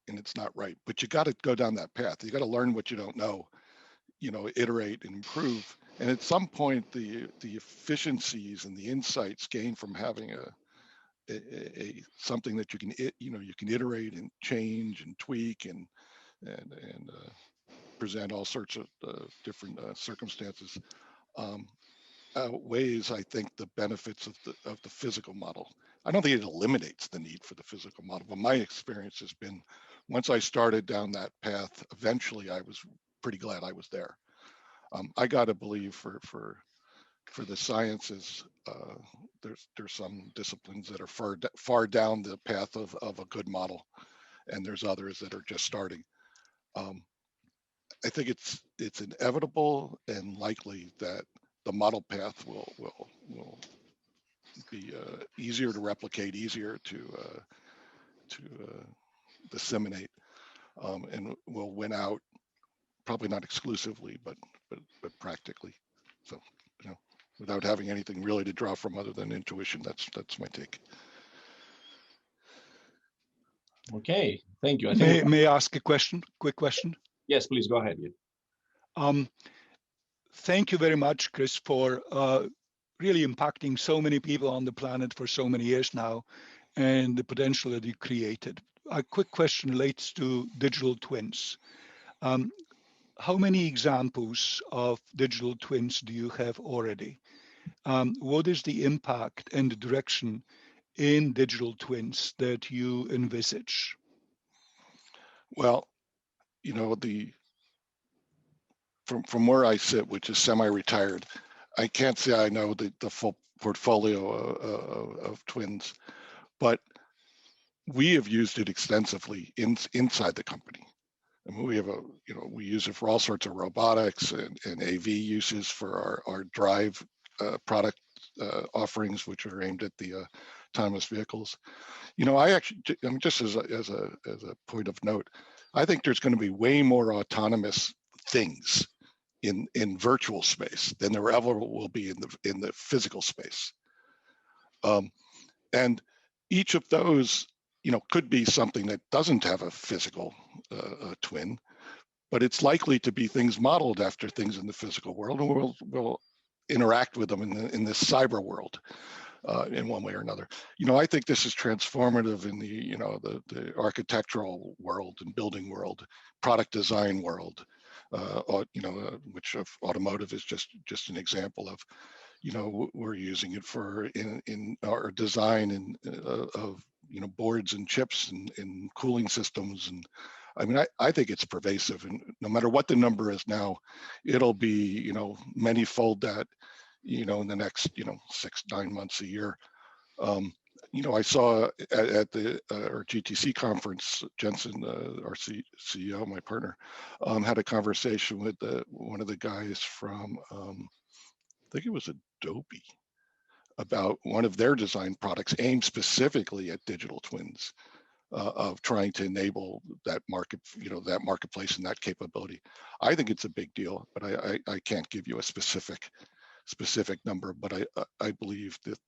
and it's not right. But you got to go down that path. You got to learn what you don't know, iterate and improve. And at some point, the efficiencies and the insights gained from having something that you can iterate and change and tweak and present all sorts of different circumstances outweighs, I think, the benefits of the physical model. I don't think it eliminates the need for the physical model, but my experience has been, once I started down that path, eventually I was pretty glad I was there. I got to believe for the sciences, there's some disciplines that are far down the path of a good model, and there's others that are just starting. I think it's inevitable and likely that the model path will be easier to replicate, easier to disseminate, and will win out. Probably not exclusively, but practically. So, without having anything really to draw from other than intuition, that's my take. Okay, thank you. May I ask a question? Quick question. Yes, please go ahead. Thank you very much, Chris, for really impacting so many people on the planet for so many years now, and the potential that you created. A quick question relates to digital twins. How many examples of digital twins do you have already? What is the impact and the direction in digital twins that you envisage? Well, from where I sit, which is semi-retired, I can't say I know the full portfolio of twins, but we have used it extensively inside the company. I mean, we have we use it for all sorts of robotics and AV uses for our drive product offerings, which are aimed at the autonomous vehicles. Just as a point of note, I think there's going to be way more autonomous things in virtual space than there ever will be in the physical space. And each of those, could be something that doesn't have a physical twin, but it's likely to be things modeled after things in the physical world, and we'll interact with them in this cyber world in one way or another. I think this is transformative in the architectural world and building world, product design world, which of automotive is just an example of. We're using it for in our design of boards and chips and cooling systems, and I mean I think it's pervasive, and no matter what the number is now, it'll be many-fold that in the next 6-9 months, a year. I saw at the our GTC conference, Jensen, our CEO, my partner, had a conversation with one of the guys from I think it was Adobe, about one of their design products aimed specifically at digital twins, of trying to enable that market, that marketplace and that capability. I think it's a big deal, but I can't give you a specific number. But I believe that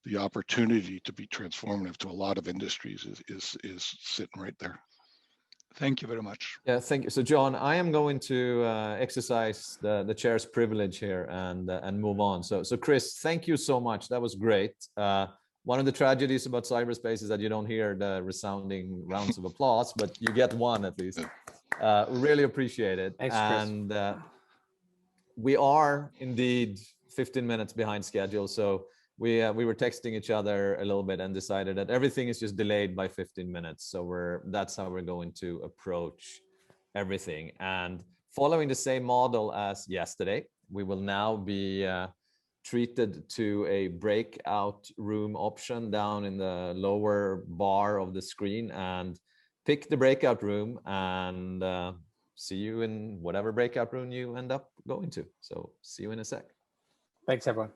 the opportunity to be transformative to a lot of industries is sitting right there. Thank you very much. Yeah, thank you. So John, I am going to exercise the chair's privilege here and move on. So Chris, thank you so much. That was great. One of the tragedies about cyberspace is that you don't hear the resounding rounds of applause, but you get one at least. Really appreciate it. Thanks, Chris. And we are indeed 15 minutes behind schedule. So we were texting each other a little bit and decided that everything is just delayed by 15 minutes. So that's how we're going to approach everything. And following the same model as yesterday, we will now be treated to a breakout room option down in the lower bar of the screen, and pick the breakout room and see you in whatever breakout room you end up going to. So see you in a sec. Thanks, everyone.